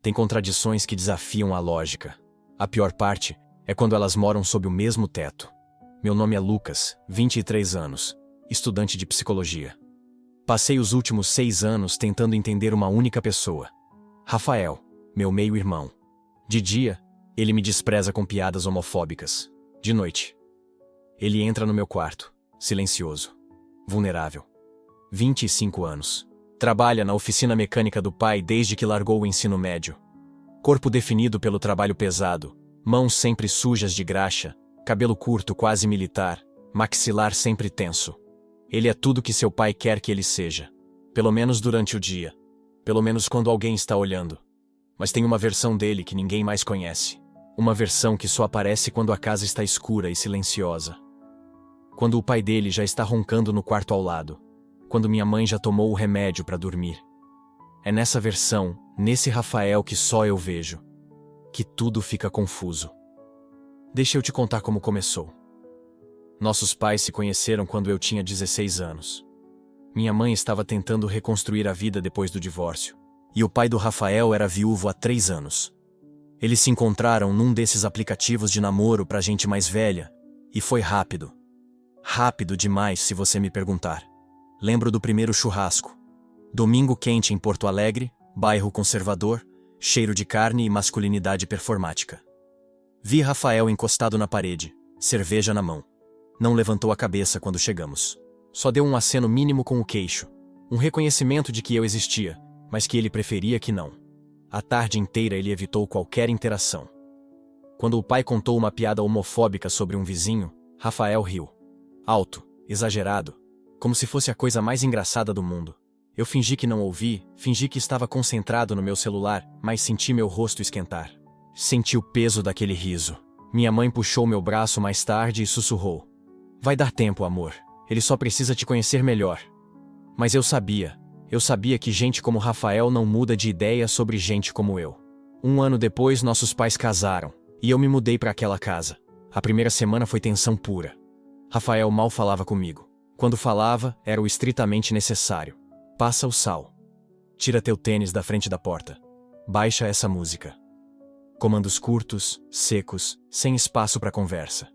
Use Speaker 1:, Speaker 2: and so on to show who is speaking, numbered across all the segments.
Speaker 1: Tem contradições que desafiam a lógica. A pior parte é quando elas moram sob o mesmo teto. Meu nome é Lucas, 23 anos, estudante de psicologia. Passei os últimos 6 anos tentando entender uma única pessoa. Rafael, meu meio-irmão. De dia, ele me despreza com piadas homofóbicas. De noite, ele entra no meu quarto, silencioso, vulnerável. 25 anos. Trabalha na oficina mecânica do pai desde que largou o ensino médio. Corpo definido pelo trabalho pesado, mãos sempre sujas de graxa, cabelo curto quase militar, maxilar sempre tenso. Ele é tudo que seu pai quer que ele seja. Pelo menos durante o dia. Pelo menos quando alguém está olhando. Mas tem uma versão dele que ninguém mais conhece. Uma versão que só aparece quando a casa está escura e silenciosa. Quando o pai dele já está roncando no quarto ao lado. Quando minha mãe já tomou o remédio para dormir. É nessa versão, nesse Rafael que só eu vejo, que tudo fica confuso. Deixa eu te contar como começou. Nossos pais se conheceram quando eu tinha 16 anos. Minha mãe estava tentando reconstruir a vida depois do divórcio. E o pai do Rafael era viúvo há 3 anos. Eles se encontraram num desses aplicativos de namoro pra gente mais velha. E foi rápido. Rápido demais, se você me perguntar. Lembro do primeiro churrasco. Domingo quente em Porto Alegre, bairro conservador, cheiro de carne e masculinidade performática. Vi Rafael encostado na parede, cerveja na mão. Não levantou a cabeça quando chegamos. Só deu um aceno mínimo com o queixo. Um reconhecimento de que eu existia, mas que ele preferia que não. A tarde inteira ele evitou qualquer interação. Quando o pai contou uma piada homofóbica sobre um vizinho, Rafael riu. Alto, exagerado, como se fosse a coisa mais engraçada do mundo. Eu fingi que não ouvi, fingi que estava concentrado no meu celular, mas senti meu rosto esquentar. Senti o peso daquele riso. Minha mãe puxou meu braço mais tarde e sussurrou. Vai dar tempo, amor. Ele só precisa te conhecer melhor. Mas eu sabia que gente como Rafael não muda de ideia sobre gente como eu. 1 ano depois, nossos pais casaram, e eu me mudei para aquela casa. A primeira semana foi tensão pura. Rafael mal falava comigo. Quando falava, era o estritamente necessário. Passa o sal. Tira teu tênis da frente da porta. Baixa essa música. Comandos curtos, secos, sem espaço para conversa.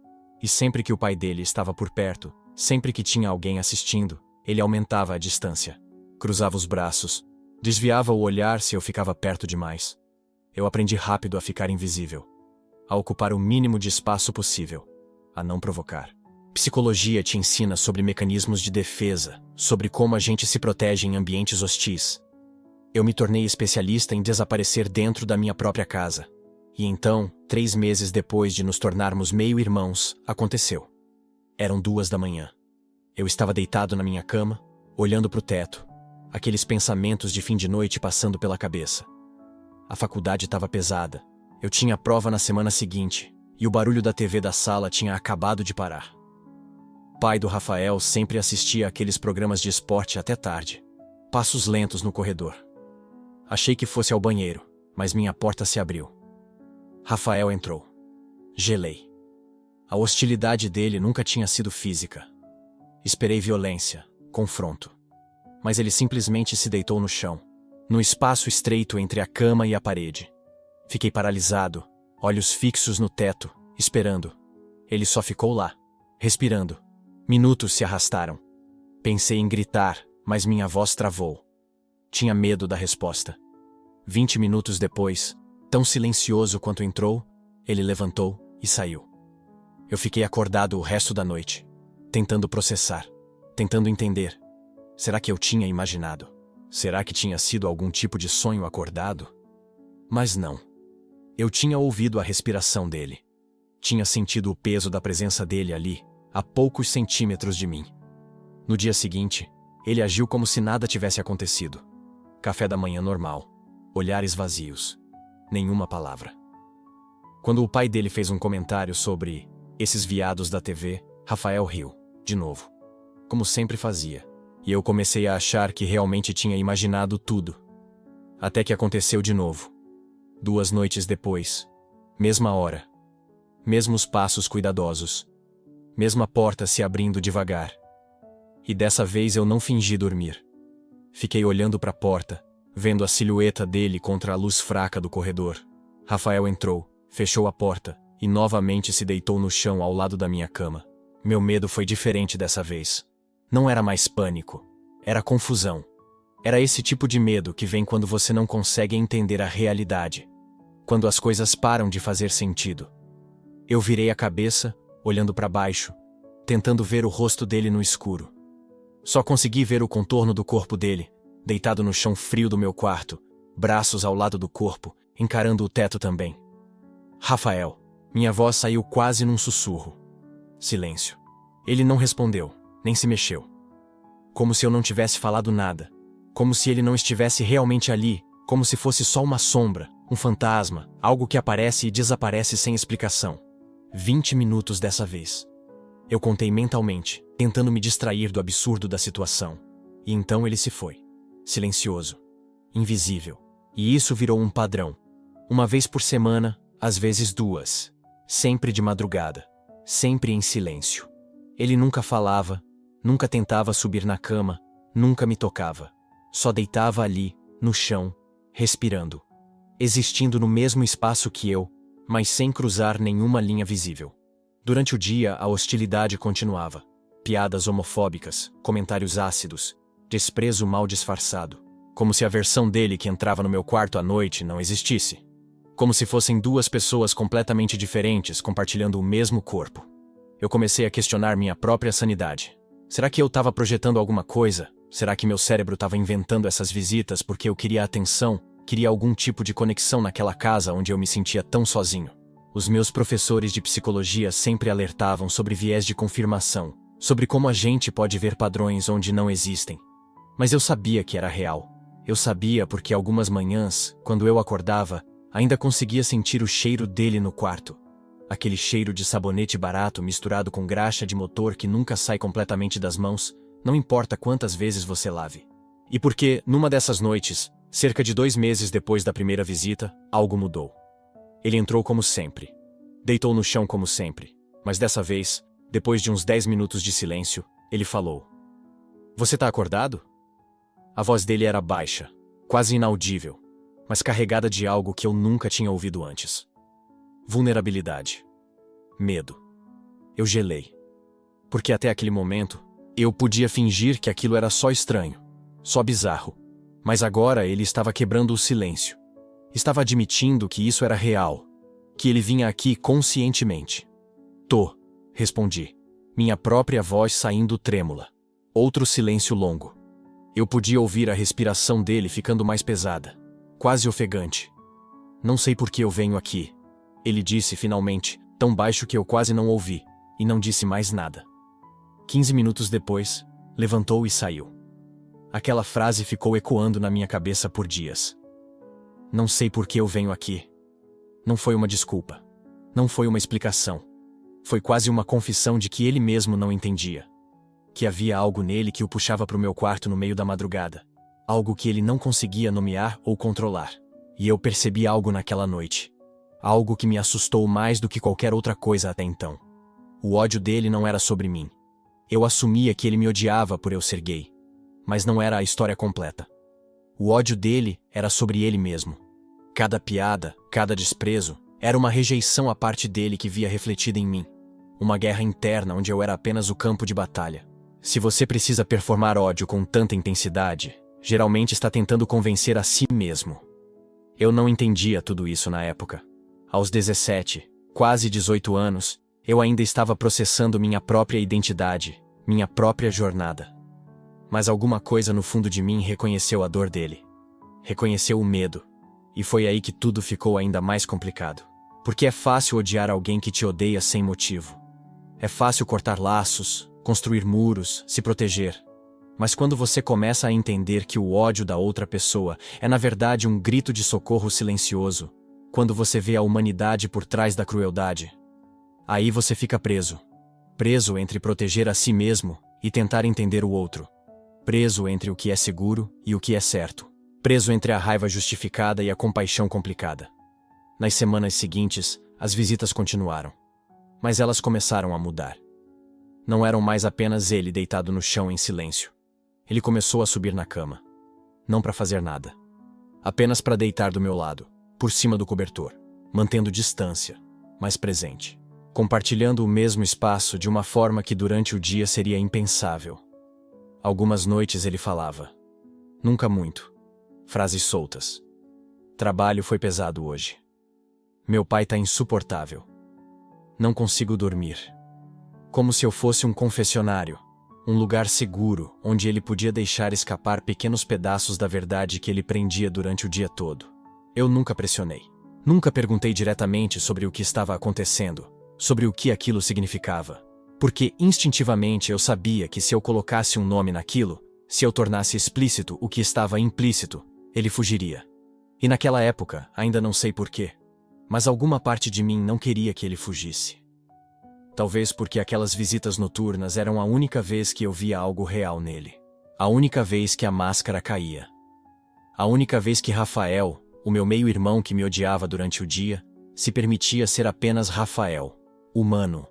Speaker 1: E sempre que o pai dele estava por perto, sempre que tinha alguém assistindo, ele aumentava a distância. Cruzava os braços, desviava o olhar se eu ficava perto demais. Eu aprendi rápido a ficar invisível. A ocupar o mínimo de espaço possível. A não provocar. Psicologia te ensina sobre mecanismos de defesa, sobre como a gente se protege em ambientes hostis. Eu me tornei especialista em desaparecer dentro da minha própria casa. E então, 3 meses depois de nos tornarmos meio-irmãos, aconteceu. Eram 2 da manhã. Eu estava deitado na minha cama, olhando para o teto, aqueles pensamentos de fim de noite passando pela cabeça. A faculdade estava pesada. Eu tinha prova na semana seguinte, e o barulho da TV da sala tinha acabado de parar. O pai do Rafael sempre assistia àqueles programas de esporte até tarde. Passos lentos no corredor. Achei que fosse ao banheiro, mas minha porta se abriu. Rafael entrou. Gelei. A hostilidade dele nunca tinha sido física. Esperei violência, confronto. Mas ele simplesmente se deitou no chão, no espaço estreito entre a cama e a parede. Fiquei paralisado, olhos fixos no teto, esperando. Ele só ficou lá, respirando. Minutos se arrastaram. Pensei em gritar, mas minha voz travou. Tinha medo da resposta. 20 minutos depois, tão silencioso quanto entrou, ele levantou e saiu. Eu fiquei acordado o resto da noite, tentando processar, tentando entender. Será que eu tinha imaginado? Será que tinha sido algum tipo de sonho acordado? Mas não. Eu tinha ouvido a respiração dele. Tinha sentido o peso da presença dele ali, a poucos centímetros de mim. No dia seguinte, ele agiu como se nada tivesse acontecido. Café da manhã normal. Olhares vazios. Nenhuma palavra. Quando o pai dele fez um comentário sobre esses viados da TV, Rafael riu, de novo. Como sempre fazia. E eu comecei a achar que realmente tinha imaginado tudo. Até que aconteceu de novo. 2 noites depois. Mesma hora. Mesmos passos cuidadosos. Mesma porta se abrindo devagar. E dessa vez eu não fingi dormir. Fiquei olhando para a porta, vendo a silhueta dele contra a luz fraca do corredor. Rafael entrou, fechou a porta e novamente se deitou no chão ao lado da minha cama. Meu medo foi diferente dessa vez. Não era mais pânico, era confusão. Era esse tipo de medo que vem quando você não consegue entender a realidade, quando as coisas param de fazer sentido. Eu virei a cabeça, olhando para baixo, tentando ver o rosto dele no escuro. Só consegui ver o contorno do corpo dele, deitado no chão frio do meu quarto, braços ao lado do corpo, encarando o teto também. Rafael. Minha voz saiu quase num sussurro. Silêncio. Ele não respondeu, nem se mexeu. Como se eu não tivesse falado nada. Como se ele não estivesse realmente ali, como se fosse só uma sombra, um fantasma, algo que aparece e desaparece sem explicação. 20 minutos dessa vez. Eu contei mentalmente, tentando me distrair do absurdo da situação. E então ele se foi. Silencioso. Invisível. E isso virou um padrão. Uma vez por semana, às vezes duas. Sempre de madrugada. Sempre em silêncio. Ele nunca falava, nunca tentava subir na cama, nunca me tocava. Só deitava ali, no chão, respirando. Existindo no mesmo espaço que eu, mas sem cruzar nenhuma linha visível. Durante o dia, a hostilidade continuava. Piadas homofóbicas, comentários ácidos, desprezo mal disfarçado. Como se a versão dele que entrava no meu quarto à noite não existisse. Como se fossem duas pessoas completamente diferentes compartilhando o mesmo corpo. Eu comecei a questionar minha própria sanidade. Será que eu estava projetando alguma coisa? Será que meu cérebro estava inventando essas visitas porque eu queria atenção, queria algum tipo de conexão naquela casa onde eu me sentia tão sozinho? Os meus professores de psicologia sempre alertavam sobre viés de confirmação, sobre como a gente pode ver padrões onde não existem. Mas eu sabia que era real. Eu sabia porque algumas manhãs, quando eu acordava, ainda conseguia sentir o cheiro dele no quarto. Aquele cheiro de sabonete barato misturado com graxa de motor que nunca sai completamente das mãos, não importa quantas vezes você lave. E porque, numa dessas noites, cerca de 2 meses depois da primeira visita, algo mudou. Ele entrou como sempre. Deitou no chão como sempre. Mas dessa vez, depois de uns 10 minutos de silêncio, ele falou. Você tá acordado? A voz dele era baixa, quase inaudível, mas carregada de algo que eu nunca tinha ouvido antes. Vulnerabilidade. Medo. Eu gelei. Porque até aquele momento, eu podia fingir que aquilo era só estranho, só bizarro. Mas agora ele estava quebrando o silêncio. Estava admitindo que isso era real, que ele vinha aqui conscientemente. Respondi. Minha própria voz saindo trêmula. Outro silêncio longo. Eu podia ouvir a respiração dele ficando mais pesada, quase ofegante. Não sei por que eu venho aqui. Ele disse finalmente, tão baixo que eu quase não ouvi, e não disse mais nada. 15 minutos depois, levantou e saiu. Aquela frase ficou ecoando na minha cabeça por dias. Não sei por que eu venho aqui. Não foi uma desculpa. Não foi uma explicação. Foi quase uma confissão de que ele mesmo não entendia. Que havia algo nele que o puxava para o meu quarto no meio da madrugada. Algo que ele não conseguia nomear ou controlar. E eu percebi algo naquela noite. Algo que me assustou mais do que qualquer outra coisa até então. O ódio dele não era sobre mim. Eu assumia que ele me odiava por eu ser gay. Mas não era a história completa. O ódio dele era sobre ele mesmo. Cada piada, cada desprezo, era uma rejeição à parte dele que via refletida em mim. Uma guerra interna onde eu era apenas o campo de batalha. Se você precisa performar ódio com tanta intensidade, geralmente está tentando convencer a si mesmo. Eu não entendia tudo isso na época. Aos 17, quase 18 anos, eu ainda estava processando minha própria identidade, minha própria jornada. Mas alguma coisa no fundo de mim reconheceu a dor dele. Reconheceu o medo. E foi aí que tudo ficou ainda mais complicado. Porque é fácil odiar alguém que te odeia sem motivo. É fácil cortar laços, construir muros, se proteger. Mas quando você começa a entender que o ódio da outra pessoa é na verdade um grito de socorro silencioso, quando você vê a humanidade por trás da crueldade, aí você fica preso. Preso entre proteger a si mesmo e tentar entender o outro. Preso entre o que é seguro e o que é certo. Preso entre a raiva justificada e a compaixão complicada. Nas semanas seguintes, as visitas continuaram. Mas elas começaram a mudar. Não eram mais apenas ele deitado no chão em silêncio. Ele começou a subir na cama. Não para fazer nada. apenas para deitar do meu lado, por cima do cobertor, mantendo distância, mas presente, compartilhando o mesmo espaço de uma forma que durante o dia seria impensável. Algumas noites ele falava. Nunca muito. Frases soltas. Trabalho foi pesado hoje. Meu pai tá insuportável. Não consigo dormir. Como se eu fosse um confessionário, um lugar seguro onde ele podia deixar escapar pequenos pedaços da verdade que ele prendia durante o dia todo. Eu nunca pressionei. Nunca perguntei diretamente sobre o que estava acontecendo, sobre o que aquilo significava. Porque instintivamente eu sabia que se eu colocasse um nome naquilo, se eu tornasse explícito o que estava implícito, ele fugiria. E naquela época, ainda não sei porquê, mas alguma parte de mim não queria que ele fugisse. Talvez porque aquelas visitas noturnas eram a única vez que eu via algo real nele. A única vez que a máscara caía. A única vez que Rafael, o meu meio-irmão que me odiava durante o dia, se permitia ser apenas Rafael, humano,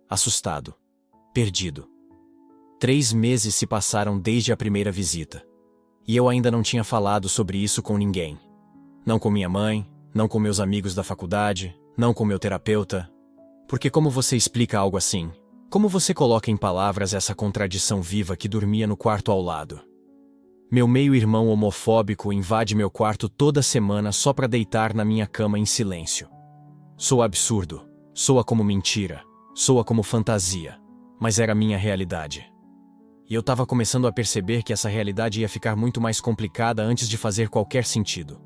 Speaker 1: assustado, perdido. 3 meses se passaram desde a primeira visita. E eu ainda não tinha falado sobre isso com ninguém. Não com minha mãe, não com meus amigos da faculdade, não com meu terapeuta. Porque como você explica algo assim? Como você coloca em palavras essa contradição viva que dormia no quarto ao lado? Meu meio-irmão homofóbico invade meu quarto toda semana só para deitar na minha cama em silêncio. Soa absurdo, soa como mentira, soa como fantasia, mas era minha realidade. E eu estava começando a perceber que essa realidade ia ficar muito mais complicada antes de fazer qualquer sentido.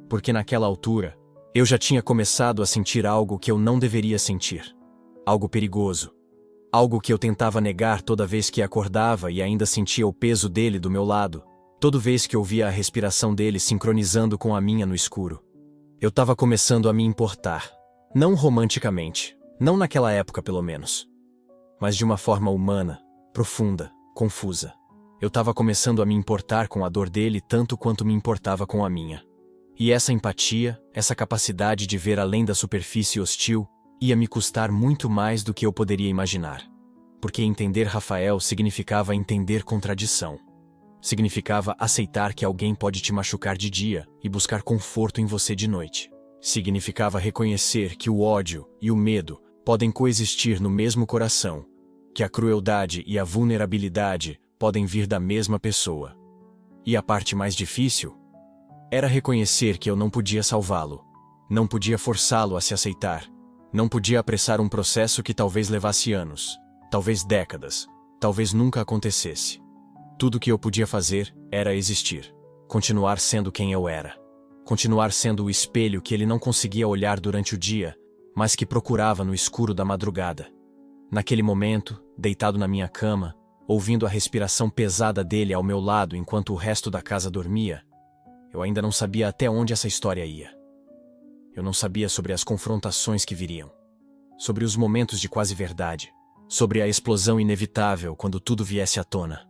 Speaker 1: Porque naquela altura, eu já tinha começado a sentir algo que eu não deveria sentir. Algo perigoso. Algo que eu tentava negar toda vez que acordava e ainda sentia o peso dele do meu lado, toda vez que ouvia a respiração dele sincronizando com a minha no escuro. Eu estava começando a me importar. Não romanticamente, não naquela época pelo menos. Mas de uma forma humana, profunda, confusa. Eu estava começando a me importar com a dor dele tanto quanto me importava com a minha. E essa empatia, essa capacidade de ver além da superfície hostil, ia me custar muito mais do que eu poderia imaginar. Porque entender Rafael significava entender contradição. Significava aceitar que alguém pode te machucar de dia e buscar conforto em você de noite. Significava reconhecer que o ódio e o medo podem coexistir no mesmo coração, que a crueldade e a vulnerabilidade podem vir da mesma pessoa. E a parte mais difícil era reconhecer que eu não podia salvá-lo, não podia forçá-lo a se aceitar, não podia apressar um processo que talvez levasse anos, talvez décadas, talvez nunca acontecesse. Tudo o que eu podia fazer era existir, continuar sendo quem eu era, continuar sendo o espelho que ele não conseguia olhar durante o dia, mas que procurava no escuro da madrugada. Naquele momento, deitado na minha cama, ouvindo a respiração pesada dele ao meu lado enquanto o resto da casa dormia, eu ainda não sabia até onde essa história ia. Eu não sabia sobre as confrontações que viriam, sobre os momentos de quase verdade, sobre a explosão inevitável quando tudo viesse à tona.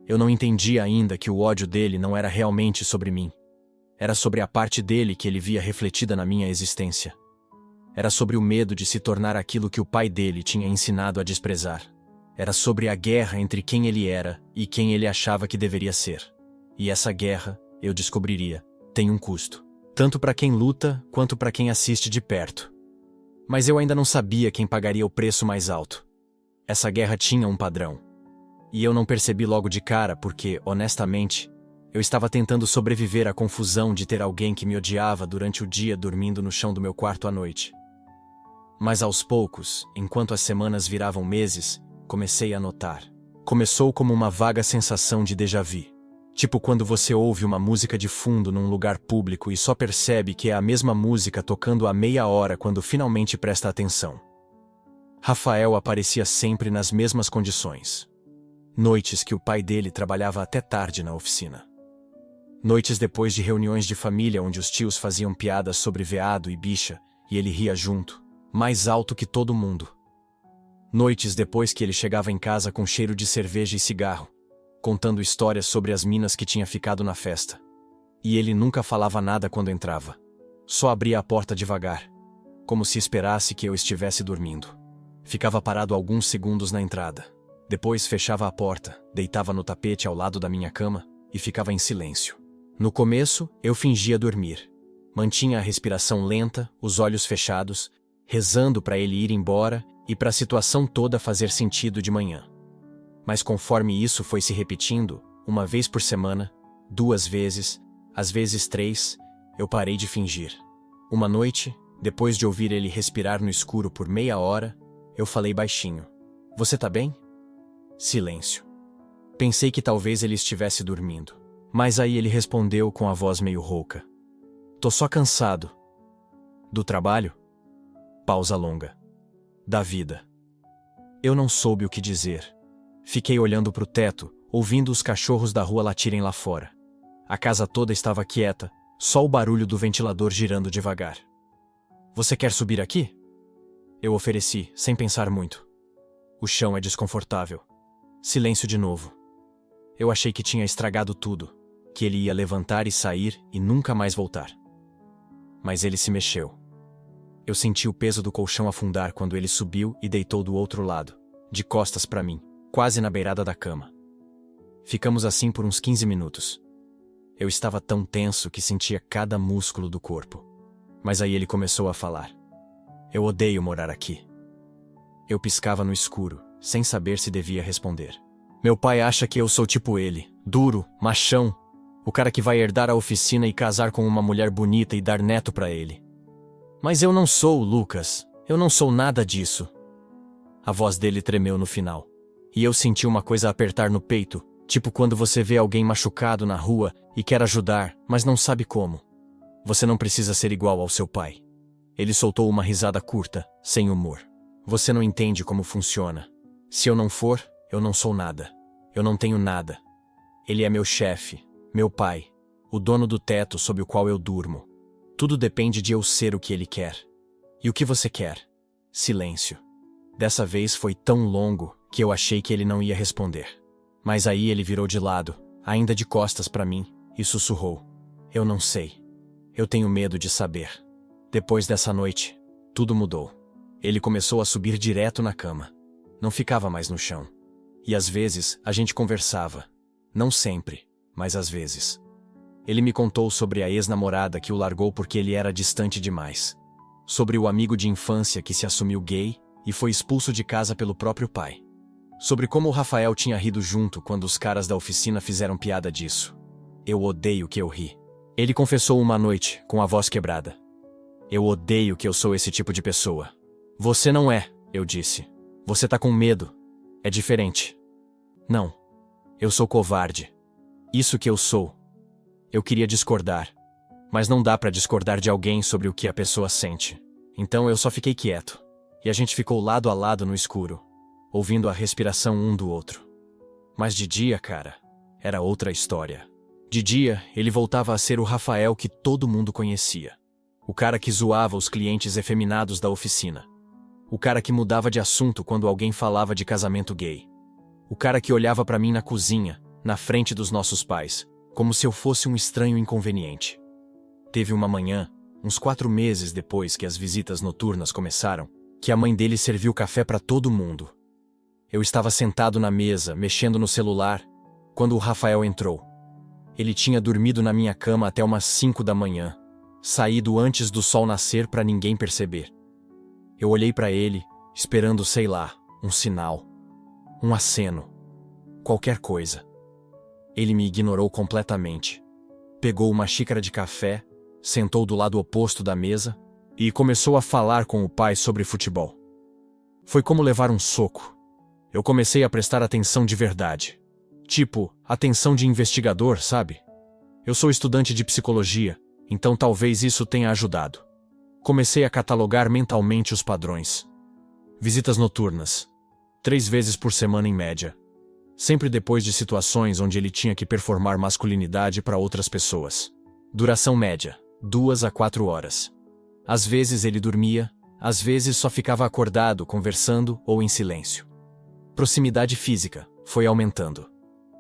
Speaker 1: Eu não entendia ainda que o ódio dele não era realmente sobre mim. Era sobre a parte dele que ele via refletida na minha existência. Era sobre o medo de se tornar aquilo que o pai dele tinha ensinado a desprezar. Era sobre a guerra entre quem ele era e quem ele achava que deveria ser. E essa guerra, eu descobriria, tem um custo. Tanto para quem luta, quanto para quem assiste de perto. Mas eu ainda não sabia quem pagaria o preço mais alto. Essa guerra tinha um padrão. E eu não percebi logo de cara porque, honestamente, eu estava tentando sobreviver à confusão de ter alguém que me odiava durante o dia dormindo no chão do meu quarto à noite. Mas aos poucos, enquanto as semanas viravam meses, comecei a notar. Começou como uma vaga sensação de déjà-vu. Tipo quando você ouve uma música de fundo num lugar público e só percebe que é a mesma música tocando há meia hora quando finalmente presta atenção. Rafael aparecia sempre nas mesmas condições. Noites que o pai dele trabalhava até tarde na oficina. Noites depois de reuniões de família onde os tios faziam piadas sobre veado e bicha, e ele ria junto, mais alto que todo mundo. Noites depois que ele chegava em casa com cheiro de cerveja e cigarro, contando histórias sobre as minas que tinha ficado na festa. E ele nunca falava nada quando entrava. Só abria a porta devagar, como se esperasse que eu estivesse dormindo. Ficava parado alguns segundos na entrada. Depois fechava a porta, deitava no tapete ao lado da minha cama e ficava em silêncio. No começo, eu fingia dormir. Mantinha a respiração lenta, os olhos fechados, rezando para ele ir embora e para a situação toda fazer sentido de manhã. Mas conforme isso foi se repetindo, uma vez por semana, 2 vezes, às vezes 3, eu parei de fingir. Uma noite, depois de ouvir ele respirar no escuro por meia hora, eu falei baixinho: "Você tá bem?" Silêncio. Pensei que talvez ele estivesse dormindo. Mas aí ele respondeu com a voz meio rouca: "Tô só cansado." "Do trabalho?" Pausa longa. "Da vida." Eu não soube o que dizer. Fiquei olhando pro teto, ouvindo os cachorros da rua latirem lá fora. A casa toda estava quieta, só o barulho do ventilador girando devagar. "Você quer subir aqui?" Eu ofereci, sem pensar muito. O chão é desconfortável. Silêncio de novo. Eu achei que tinha estragado tudo, que ele ia levantar e sair e nunca mais voltar. Mas ele se mexeu. Eu senti o peso do colchão afundar quando ele subiu e deitou do outro lado, de costas para mim, quase na beirada da cama. Ficamos assim por uns 15 minutos. Eu estava tão tenso que sentia cada músculo do corpo. Mas aí ele começou a falar: "Eu odeio morar aqui." Eu piscava no escuro, sem saber se devia responder. "Meu pai acha que eu sou tipo ele, duro, machão, o cara que vai herdar a oficina e casar com uma mulher bonita e dar neto pra ele. Mas eu não sou, Lucas, eu não sou nada disso." A voz dele tremeu no final. E eu senti uma coisa apertar no peito, tipo quando você vê alguém machucado na rua e quer ajudar, mas não sabe como. "Você não precisa ser igual ao seu pai." Ele soltou uma risada curta, sem humor. "Você não entende como funciona. Se eu não for, eu não sou nada. Eu não tenho nada. Ele é meu chefe, meu pai, o dono do teto sob o qual eu durmo. Tudo depende de eu ser o que ele quer." "E o que você quer?" Silêncio. Dessa vez foi tão longo que eu achei que ele não ia responder. Mas aí ele virou de lado, ainda de costas para mim, e sussurrou: "Eu não sei. Eu tenho medo de saber." Depois dessa noite, tudo mudou. Ele começou a subir direto na cama. Não ficava mais no chão. E às vezes a gente conversava. Não sempre, mas às vezes. Ele me contou sobre a ex-namorada que o largou porque ele era distante demais. Sobre o amigo de infância que se assumiu gay e foi expulso de casa pelo próprio pai. Sobre como o Rafael tinha rido junto quando os caras da oficina fizeram piada disso. Eu odeio que eu ri. Ele confessou uma noite, com a voz quebrada: "Eu odeio que eu sou esse tipo de pessoa." "Você não é," eu disse. "Você tá com medo. É diferente." "Não. Eu sou covarde. Isso que eu sou." Eu queria discordar. Mas não dá pra discordar de alguém sobre o que a pessoa sente. Então eu só fiquei quieto. E a gente ficou lado a lado no escuro, ouvindo a respiração um do outro. Mas de dia, cara, era outra história. De dia, ele voltava a ser o Rafael que todo mundo conhecia. O cara que zoava os clientes efeminados da oficina. O cara que mudava de assunto quando alguém falava de casamento gay. O cara que olhava pra mim na cozinha, na frente dos nossos pais, como se eu fosse um estranho inconveniente. Teve uma manhã, uns 4 meses depois que as visitas noturnas começaram, que a mãe dele serviu café pra todo mundo. Eu estava sentado na mesa, mexendo no celular, quando o Rafael entrou. Ele tinha dormido na minha cama até umas 5 da manhã, saído antes do sol nascer pra ninguém perceber. Eu olhei pra ele, esperando, sei lá, um sinal, um aceno, qualquer coisa. Ele me ignorou completamente. Pegou uma xícara de café, sentou do lado oposto da mesa e começou a falar com o pai sobre futebol. Foi como levar um soco. Eu comecei a prestar atenção de verdade. Tipo, atenção de investigador, sabe? Eu sou estudante de psicologia, então talvez isso tenha ajudado. Comecei a catalogar mentalmente os padrões. Visitas noturnas. 3 vezes por semana em média. Sempre depois de situações onde ele tinha que performar masculinidade para outras pessoas. Duração média, 2 a 4 horas. Às vezes ele dormia, às vezes só ficava acordado, conversando ou em silêncio. Proximidade física, foi aumentando.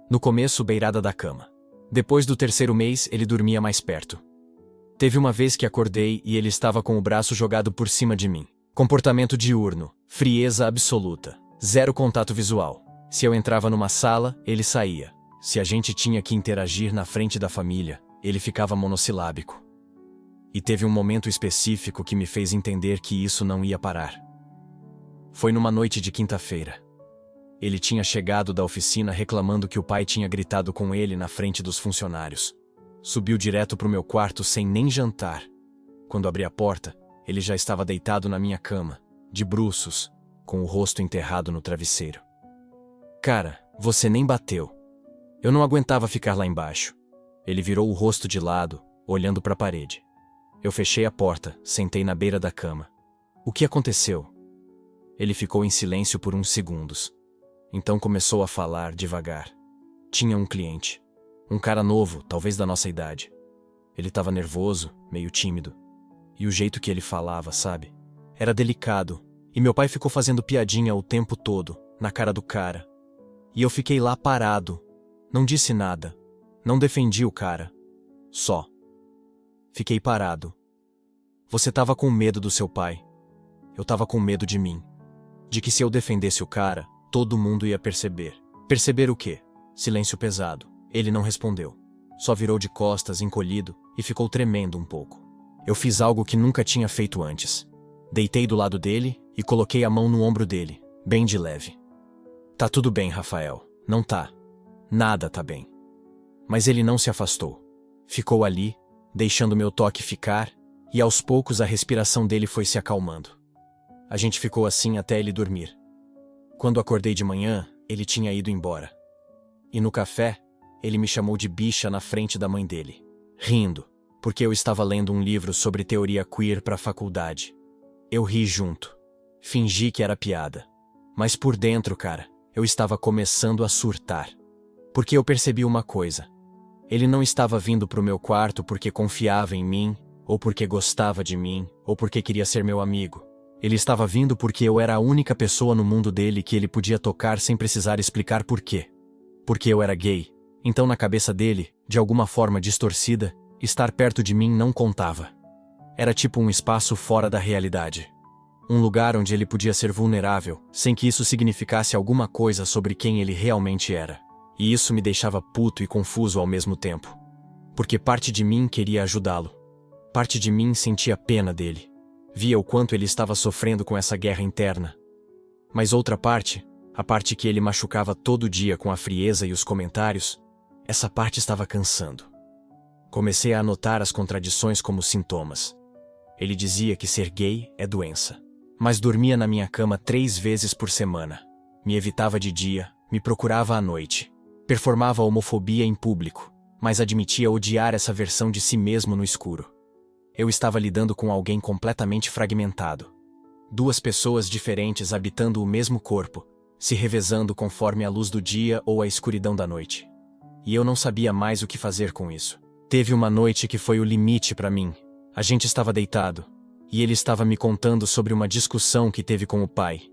Speaker 1: No começo, beirada da cama. Depois do 3º mês, ele dormia mais perto. Teve uma vez que acordei e ele estava com o braço jogado por cima de mim. Comportamento diurno, frieza absoluta, 0 contato visual. Se eu entrava numa sala, ele saía. Se a gente tinha que interagir na frente da família, Ele ficava monossilábico. E teve um momento específico que me fez entender que isso não ia parar. Foi numa noite de quinta-feira. Ele tinha chegado da oficina reclamando que o pai tinha gritado com ele na frente dos funcionários. Subiu direto pro meu quarto sem nem jantar. Quando abri a porta, ele já estava deitado na minha cama, de bruços, com o rosto enterrado no travesseiro. Cara, você nem bateu. Eu não aguentava ficar lá embaixo. Ele virou o rosto de lado, olhando para a parede. Eu fechei a porta, sentei na beira da cama. O que aconteceu? Ele ficou em silêncio por uns segundos. Então começou a falar devagar. Tinha um cliente. Um cara novo, talvez da nossa idade. Ele estava nervoso, meio tímido. E o jeito que ele falava, sabe? Era delicado. E meu pai ficou fazendo piadinha o tempo todo, na cara do cara. E eu fiquei lá parado. Não disse nada. Não defendi o cara. Só. Fiquei parado. Você estava com medo do seu pai. Eu estava com medo de mim. De que se eu defendesse o cara, todo mundo ia perceber. Perceber o quê? Silêncio pesado. Ele não respondeu. Só virou de costas, encolhido, e ficou tremendo um pouco. Eu fiz algo que nunca tinha feito antes. Deitei do lado dele e coloquei a mão no ombro dele, bem de leve. Tá tudo bem, Rafael. Não tá. Nada tá bem. Mas ele não se afastou. Ficou ali, deixando meu toque ficar, e aos poucos a respiração dele foi se acalmando. A gente ficou assim até ele dormir. Quando acordei de manhã, ele tinha ido embora. E no café, ele me chamou de bicha na frente da mãe dele, rindo, porque eu estava lendo um livro sobre teoria queer para a faculdade. Eu ri junto. Fingi que era piada. Mas por dentro, cara, eu estava começando a surtar. Porque eu percebi uma coisa. Ele não estava vindo pro meu quarto porque confiava em mim, ou porque gostava de mim, ou porque queria ser meu amigo. Ele estava vindo porque eu era a única pessoa no mundo dele que ele podia tocar sem precisar explicar por quê. Porque eu era gay. Então na cabeça dele, de alguma forma distorcida, estar perto de mim não contava. Era tipo um espaço fora da realidade. Um lugar onde ele podia ser vulnerável, sem que isso significasse alguma coisa sobre quem ele realmente era. E isso me deixava puto e confuso ao mesmo tempo. Porque parte de mim queria ajudá-lo. Parte de mim sentia pena dele. Via o quanto ele estava sofrendo com essa guerra interna. Mas outra parte, a parte que ele machucava todo dia com a frieza e os comentários, essa parte estava cansando. Comecei a anotar as contradições como sintomas. Ele dizia que ser gay é doença. Mas dormia na minha cama 3 vezes por semana. Me evitava de dia, me procurava à noite. Performava homofobia em público, mas admitia odiar essa versão de si mesmo no escuro. Eu estava lidando com alguém completamente fragmentado. 2 pessoas diferentes habitando o mesmo corpo, se revezando conforme a luz do dia ou a escuridão da noite. E eu não sabia mais o que fazer com isso. Teve uma noite que foi o limite para mim. A gente estava deitado, e ele estava me contando sobre uma discussão que teve com o pai.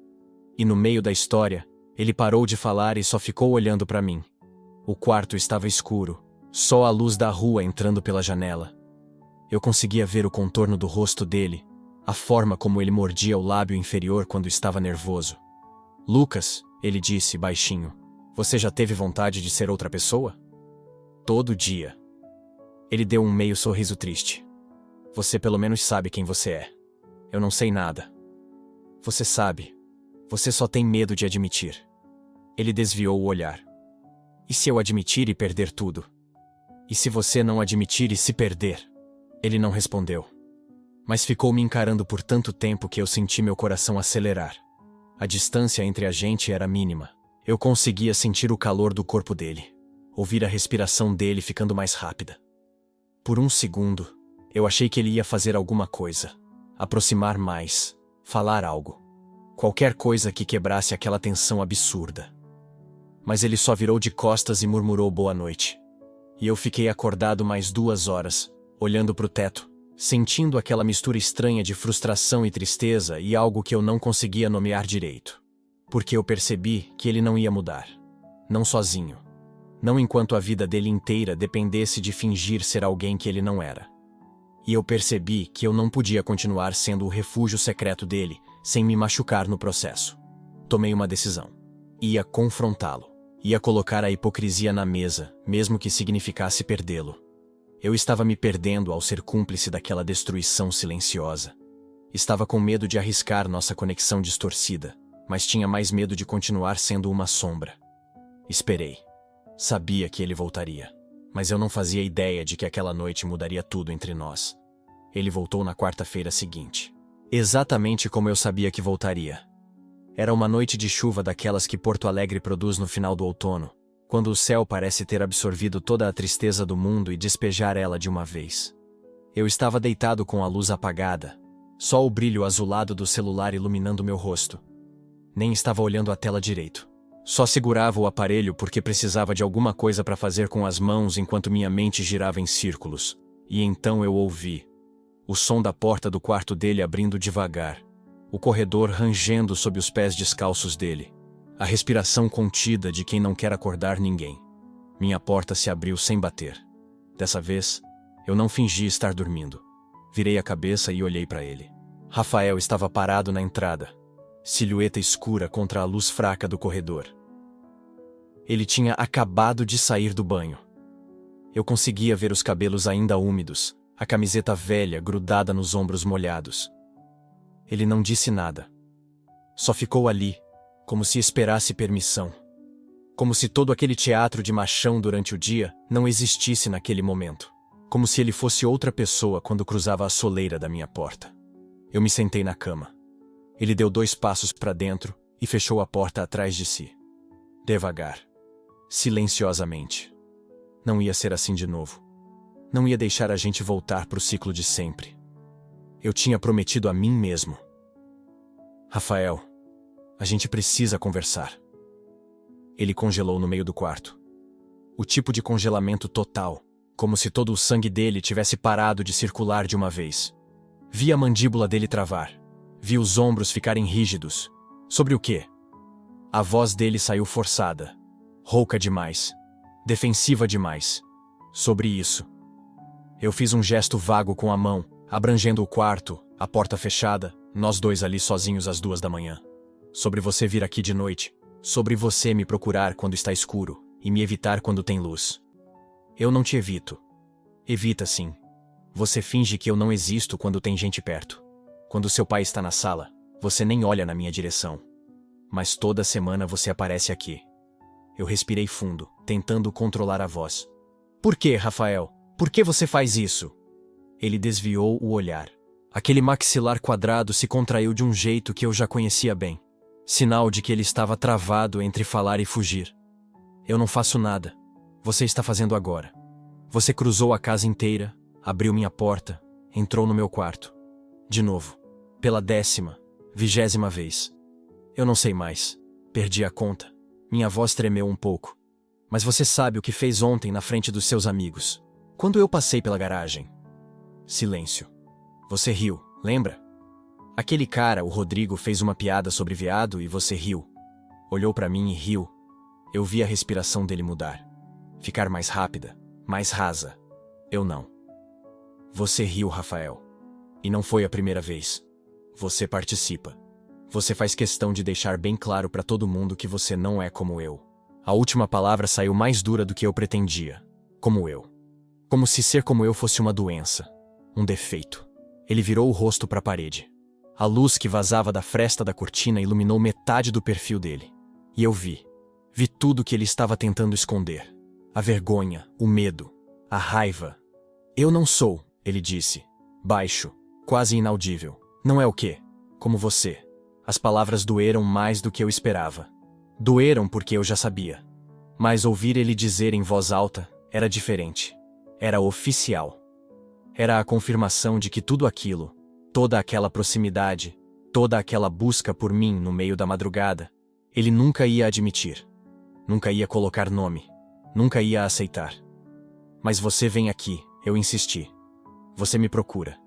Speaker 1: E no meio da história, ele parou de falar e só ficou olhando para mim. O quarto estava escuro, só a luz da rua entrando pela janela. Eu conseguia ver o contorno do rosto dele, a forma como ele mordia o lábio inferior quando estava nervoso. Lucas, ele disse baixinho, você já teve vontade de ser outra pessoa? Todo dia. Ele deu um meio sorriso triste. Você pelo menos sabe quem você é. Eu não sei nada. Você sabe. Você só tem medo de admitir. Ele desviou o olhar. E se eu admitir e perder tudo? E se você não admitir e se perder? Ele não respondeu. Mas ficou me encarando por tanto tempo que eu senti meu coração acelerar. A distância entre a gente era mínima. Eu conseguia sentir o calor do corpo dele. Ouvir a respiração dele ficando mais rápida. Por um segundo, eu achei que ele ia fazer alguma coisa. Aproximar mais. Falar algo. Qualquer coisa que quebrasse aquela tensão absurda. Mas ele só virou de costas e murmurou boa noite. E eu fiquei acordado mais 2 horas, olhando para o teto, sentindo aquela mistura estranha de frustração e tristeza e algo que eu não conseguia nomear direito. Porque eu percebi que ele não ia mudar. Não sozinho. Não enquanto a vida dele inteira dependesse de fingir ser alguém que ele não era. E eu percebi que eu não podia continuar sendo o refúgio secreto dele, sem me machucar no processo. Tomei uma decisão. Ia confrontá-lo. Ia colocar a hipocrisia na mesa, mesmo que significasse perdê-lo. Eu estava me perdendo ao ser cúmplice daquela destruição silenciosa. Estava com medo de arriscar nossa conexão distorcida, mas tinha mais medo de continuar sendo uma sombra. Esperei. Sabia que ele voltaria, mas eu não fazia ideia de que aquela noite mudaria tudo entre nós. Ele voltou na quarta-feira seguinte. Exatamente como eu sabia que voltaria. Era uma noite de chuva daquelas que Porto Alegre produz no final do outono, quando o céu parece ter absorvido toda a tristeza do mundo e despejar ela de uma vez. Eu estava deitado com a luz apagada, só o brilho azulado do celular iluminando meu rosto. Nem estava olhando a tela direito. Só segurava o aparelho porque precisava de alguma coisa para fazer com as mãos enquanto minha mente girava em círculos. E então eu ouvi o som da porta do quarto dele abrindo devagar, o corredor rangendo sob os pés descalços dele, a respiração contida de quem não quer acordar ninguém. Minha porta se abriu sem bater. Dessa vez, eu não fingi estar dormindo. Virei a cabeça e olhei para ele. Rafael estava parado na entrada, silhueta escura contra a luz fraca do corredor. Ele tinha acabado de sair do banho. Eu conseguia ver os cabelos ainda úmidos, a camiseta velha grudada nos ombros molhados. Ele não disse nada. Só ficou ali, como se esperasse permissão. Como se todo aquele teatro de machão durante o dia não existisse naquele momento. Como se ele fosse outra pessoa quando cruzava a soleira da minha porta. Eu me sentei na cama. Ele deu 2 passos para dentro e fechou a porta atrás de si. Devagar. Silenciosamente. Não ia ser assim de novo. Não ia deixar a gente voltar para o ciclo de sempre. Eu tinha prometido a mim mesmo. Rafael, a gente precisa conversar. Ele congelou no meio do quarto. O tipo de congelamento total, como se todo o sangue dele tivesse parado de circular de uma vez. Vi a mandíbula dele travar. Vi os ombros ficarem rígidos. Sobre o quê? A voz dele saiu forçada. Rouca demais. Defensiva demais. Sobre isso. Eu fiz um gesto vago com a mão, abrangendo o quarto, a porta fechada, nós dois ali sozinhos às 2 da manhã. Sobre você vir aqui de noite. Sobre você me procurar quando está escuro e me evitar quando tem luz. Eu não te evito. Evita sim. Você finge que eu não existo quando tem gente perto. Quando seu pai está na sala, você nem olha na minha direção. Mas toda semana você aparece aqui. Eu respirei fundo, tentando controlar a voz. Por que, Rafael? Por que você faz isso? Ele desviou o olhar. Aquele maxilar quadrado se contraiu de um jeito que eu já conhecia bem. Sinal de que ele estava travado entre falar e fugir. Eu não faço nada. Você está fazendo agora. Você cruzou a casa inteira, abriu minha porta, entrou no meu quarto. De novo. Pela 10ª, 20ª vez. Eu não sei mais. Perdi a conta. Minha voz tremeu um pouco. Mas você sabe o que fez ontem na frente dos seus amigos. Quando eu passei pela garagem. Silêncio. Você riu, lembra? Aquele cara, o Rodrigo, fez uma piada sobre viado e você riu. Olhou pra mim e riu. Eu vi a respiração dele mudar. Ficar mais rápida, mais rasa. Eu não. Você riu, Rafael. E não foi a primeira vez. Você participa. Você faz questão de deixar bem claro pra todo mundo que você não é como eu. A última palavra saiu mais dura do que eu pretendia. Como eu. Como se ser como eu fosse uma doença. Um defeito. Ele virou o rosto pra parede. A luz que vazava da fresta da cortina iluminou metade do perfil dele. E eu vi. Vi tudo que ele estava tentando esconder. A vergonha, o medo, a raiva. Eu não sou, ele disse. Baixo, quase inaudível. Não é o quê? Como você. As palavras doeram mais do que eu esperava. Doeram porque eu já sabia. Mas ouvir ele dizer em voz alta era diferente. Era oficial. Era a confirmação de que tudo aquilo, toda aquela proximidade, toda aquela busca por mim no meio da madrugada, ele nunca ia admitir. Nunca ia colocar nome. Nunca ia aceitar. Mas você vem aqui, eu insisti. Você me procura.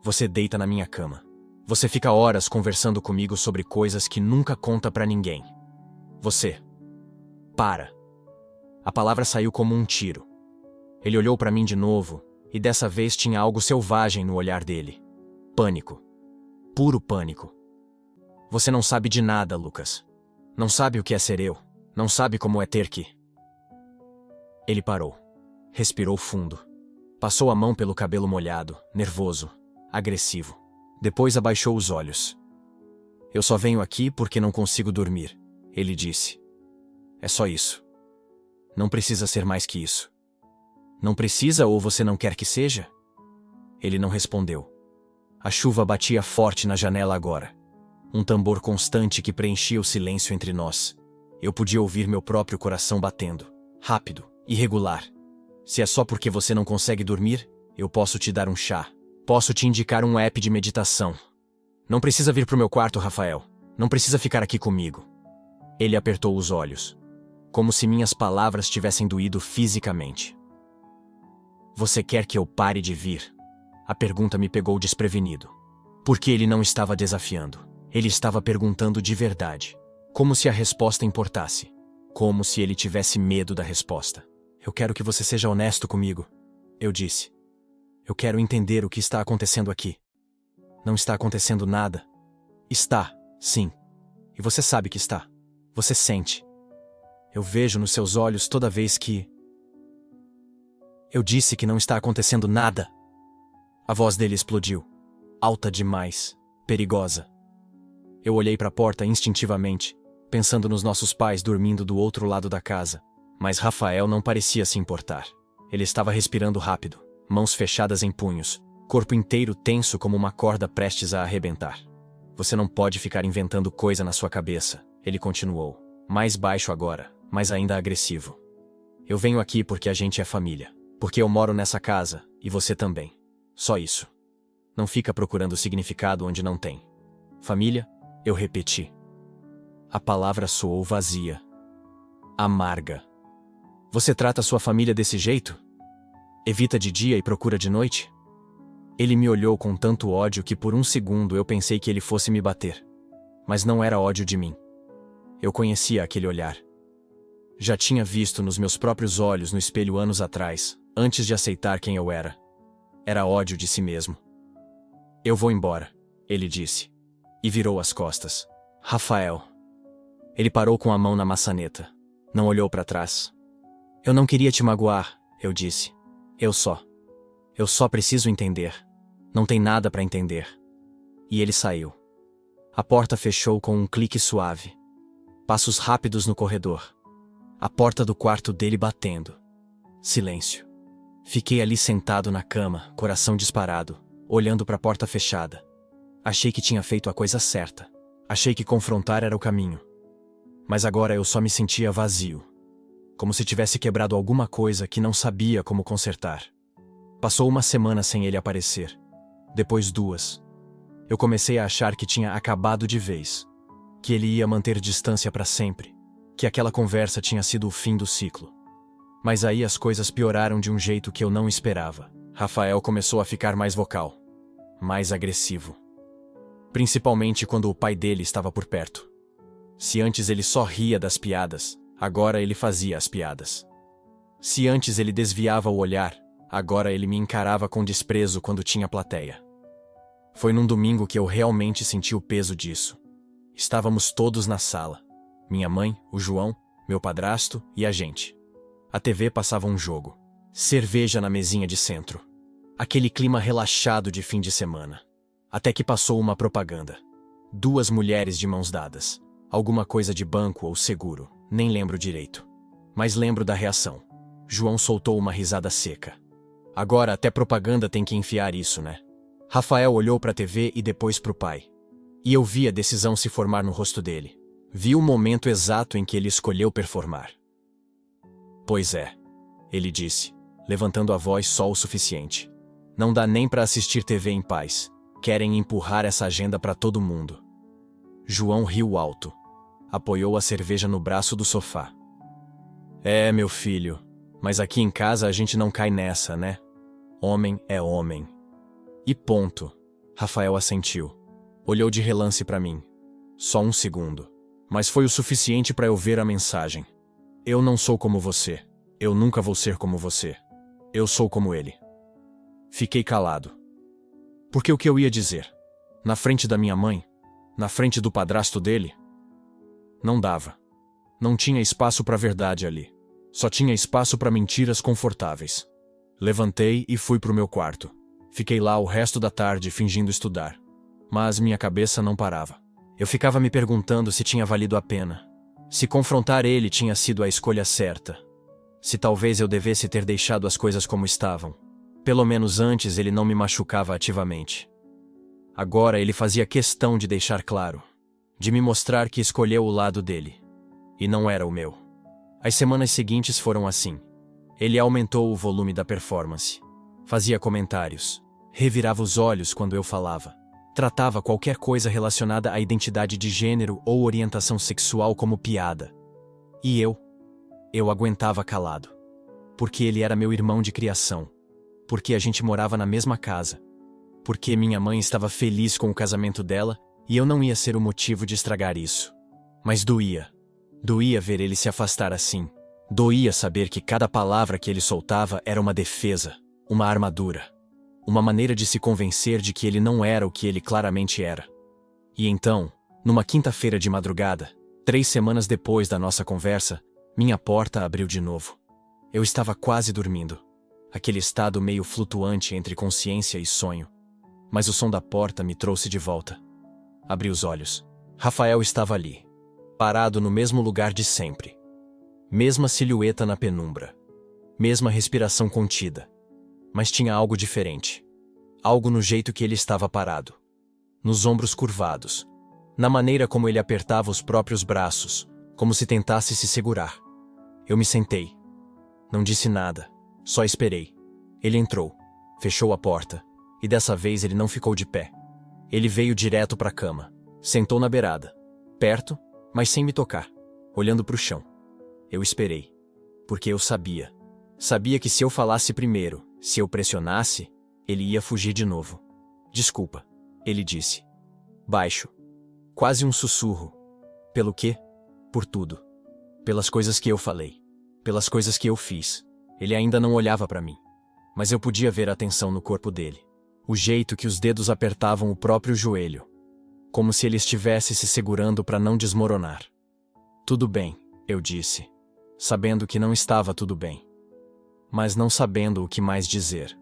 Speaker 1: Você deita na minha cama. Você fica horas conversando comigo sobre coisas que nunca conta pra ninguém. Você. Para. A palavra saiu como um tiro. Ele olhou pra mim de novo, e dessa vez tinha algo selvagem no olhar dele. Pânico. Puro pânico. Você não sabe de nada, Lucas. Não sabe o que é ser eu. Não sabe como é ter que... Ele parou. Respirou fundo. Passou a mão pelo cabelo molhado, nervoso, agressivo. Depois abaixou os olhos. Eu só venho aqui porque não consigo dormir, ele disse. É só isso. Não precisa ser mais que isso. Não precisa ou você não quer que seja? Ele não respondeu. A chuva batia forte na janela agora. Um tambor constante que preenchia o silêncio entre nós. Eu podia ouvir meu próprio coração batendo. Rápido, irregular. Se é só porque você não consegue dormir, eu posso te dar um chá. Posso te indicar um app de meditação. Não precisa vir pro meu quarto, Rafael. Não precisa ficar aqui comigo. Ele apertou os olhos. Como se minhas palavras tivessem doído fisicamente. Você quer que eu pare de vir? A pergunta me pegou desprevenido. Porque ele não estava desafiando. Ele estava perguntando de verdade. Como se a resposta importasse. Como se ele tivesse medo da resposta. Eu quero que você seja honesto comigo, eu disse. Eu quero entender o que está acontecendo aqui. Não está acontecendo nada. Está, sim. E você sabe que está. Você sente. Eu vejo nos seus olhos toda vez que... Eu disse que não está acontecendo nada. A voz dele explodiu. Alta demais. Perigosa. Eu olhei para a porta instintivamente, pensando nos nossos pais dormindo do outro lado da casa. Mas Rafael não parecia se importar. Ele estava respirando rápido, mãos fechadas em punhos, corpo inteiro tenso como uma corda prestes a arrebentar. Você não pode ficar inventando coisa na sua cabeça, ele continuou. Mais baixo agora, mas ainda agressivo. Eu venho aqui porque a gente é família. Porque eu moro nessa casa, e você também. Só isso. Não fica procurando significado onde não tem. Família? Eu repeti. A palavra soou vazia. Amarga. Você trata sua família desse jeito? Evita de dia e procura de noite? Ele me olhou com tanto ódio que por um segundo eu pensei que ele fosse me bater. Mas não era ódio de mim. Eu conhecia aquele olhar. Já tinha visto nos meus próprios olhos no espelho anos atrás, antes de aceitar quem eu era. Era ódio de si mesmo. Eu vou embora, ele disse. E virou as costas. Rafael. Ele parou com a mão na maçaneta. Não olhou para trás. Eu não queria te magoar, eu disse. Eu só preciso entender. Não tem nada para entender. E ele saiu. A porta fechou com um clique suave. Passos rápidos no corredor. A porta do quarto dele batendo. Silêncio. Fiquei ali sentado na cama, coração disparado, olhando para a porta fechada. Achei que tinha feito a coisa certa. Achei que confrontar era o caminho. Mas agora eu só me sentia vazio. Como se tivesse quebrado alguma coisa que não sabia como consertar. Passou uma semana sem ele aparecer. Depois 2. Eu comecei a achar que tinha acabado de vez. Que ele ia manter distância para sempre. Que aquela conversa tinha sido o fim do ciclo. Mas aí as coisas pioraram de um jeito que eu não esperava. Rafael começou a ficar mais vocal. Mais agressivo. Principalmente quando o pai dele estava por perto. Se antes ele só ria das piadas, agora ele fazia as piadas. Se antes ele desviava o olhar, agora ele me encarava com desprezo quando tinha plateia. Foi num domingo que eu realmente senti o peso disso. Estávamos todos na sala. Minha mãe, o João, meu padrasto e a gente. A TV passava um jogo. Cerveja na mesinha de centro. Aquele clima relaxado de fim de semana. Até que passou uma propaganda. 2 mulheres de mãos dadas. Alguma coisa de banco ou seguro, nem lembro direito. Mas lembro da reação. João soltou uma risada seca. Agora até propaganda tem que enfiar isso, né? Rafael olhou para a TV e depois para o pai. E eu vi a decisão se formar no rosto dele. Vi o momento exato em que ele escolheu performar. Pois é, ele disse, levantando a voz só o suficiente. Não dá nem para assistir TV em paz. Querem empurrar essa agenda para todo mundo. João riu alto. Apoiou a cerveja no braço do sofá. É, meu filho, mas aqui em casa a gente não cai nessa, né? Homem é homem. E ponto. Rafael assentiu. Olhou de relance para mim. Só um segundo. Mas foi o suficiente para eu ver a mensagem. Eu não sou como você. Eu nunca vou ser como você. Eu sou como ele. Fiquei calado. Porque o que eu ia dizer? Na frente da minha mãe? Na frente do padrasto dele? Não dava. Não tinha espaço para verdade ali. Só tinha espaço para mentiras confortáveis. Levantei e fui pro meu quarto. Fiquei lá o resto da tarde fingindo estudar. Mas minha cabeça não parava. Eu ficava me perguntando se tinha valido a pena. Se confrontar ele tinha sido a escolha certa. Se talvez eu devesse ter deixado as coisas como estavam. Pelo menos antes ele não me machucava ativamente. Agora ele fazia questão de deixar claro. De me mostrar que escolheu o lado dele. E não era o meu. As semanas seguintes foram assim. Ele aumentou o volume da performance. Fazia comentários. Revirava os olhos quando eu falava. Tratava qualquer coisa relacionada à identidade de gênero ou orientação sexual como piada. E eu aguentava calado. Porque ele era meu irmão de criação. Porque a gente morava na mesma casa. Porque minha mãe estava feliz com o casamento dela e eu não ia ser o motivo de estragar isso. Mas doía. Doía ver ele se afastar assim. Doía saber que cada palavra que ele soltava era uma defesa, uma armadura. Uma maneira de se convencer de que ele não era o que ele claramente era. E então, numa quinta-feira de madrugada, 3 semanas depois da nossa conversa, minha porta abriu de novo. Eu estava quase dormindo. Aquele estado meio flutuante entre consciência e sonho. Mas o som da porta me trouxe de volta. Abri os olhos. Rafael estava ali, parado no mesmo lugar de sempre. Mesma silhueta na penumbra. Mesma respiração contida. Mas tinha algo diferente. Algo no jeito que ele estava parado. Nos ombros curvados. Na maneira como ele apertava os próprios braços, como se tentasse se segurar. Eu me sentei. Não disse nada, só esperei. Ele entrou, fechou a porta, e dessa vez ele não ficou de pé. Ele veio direto para a cama, sentou na beirada, perto, mas sem me tocar, olhando para o chão. Eu esperei, porque eu sabia. Sabia que se eu falasse primeiro, se eu pressionasse, ele ia fugir de novo. Desculpa, ele disse. Baixo. Quase um sussurro. Pelo quê? Por tudo. Pelas coisas que eu falei. Pelas coisas que eu fiz. Ele ainda não olhava para mim. Mas eu podia ver a tensão no corpo dele. O jeito que os dedos apertavam o próprio joelho. Como se ele estivesse se segurando para não desmoronar. Tudo bem, eu disse. Sabendo que não estava tudo bem. Mas não sabendo o que mais dizer.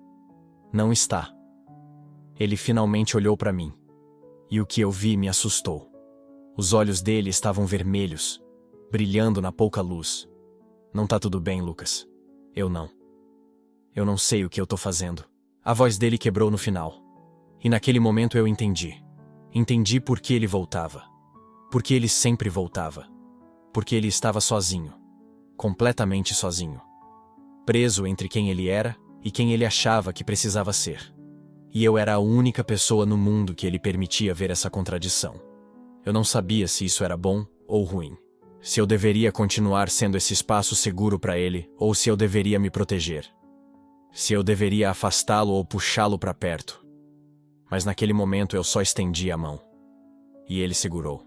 Speaker 1: Não está. Ele finalmente olhou para mim. E o que eu vi me assustou. Os olhos dele estavam vermelhos, brilhando na pouca luz. Não tá tudo bem, Lucas. Eu não sei o que eu tô fazendo. A voz dele quebrou no final. E naquele momento eu entendi. Entendi por que ele voltava. Porque ele sempre voltava. Porque ele estava sozinho. Completamente sozinho. Preso entre quem ele era e quem ele achava que precisava ser. E eu era a única pessoa no mundo que ele permitia ver essa contradição. Eu não sabia se isso era bom ou ruim. Se eu deveria continuar sendo esse espaço seguro para ele ou se eu deveria me proteger. Se eu deveria afastá-lo ou puxá-lo para perto. Mas naquele momento eu só estendi a mão. E ele segurou.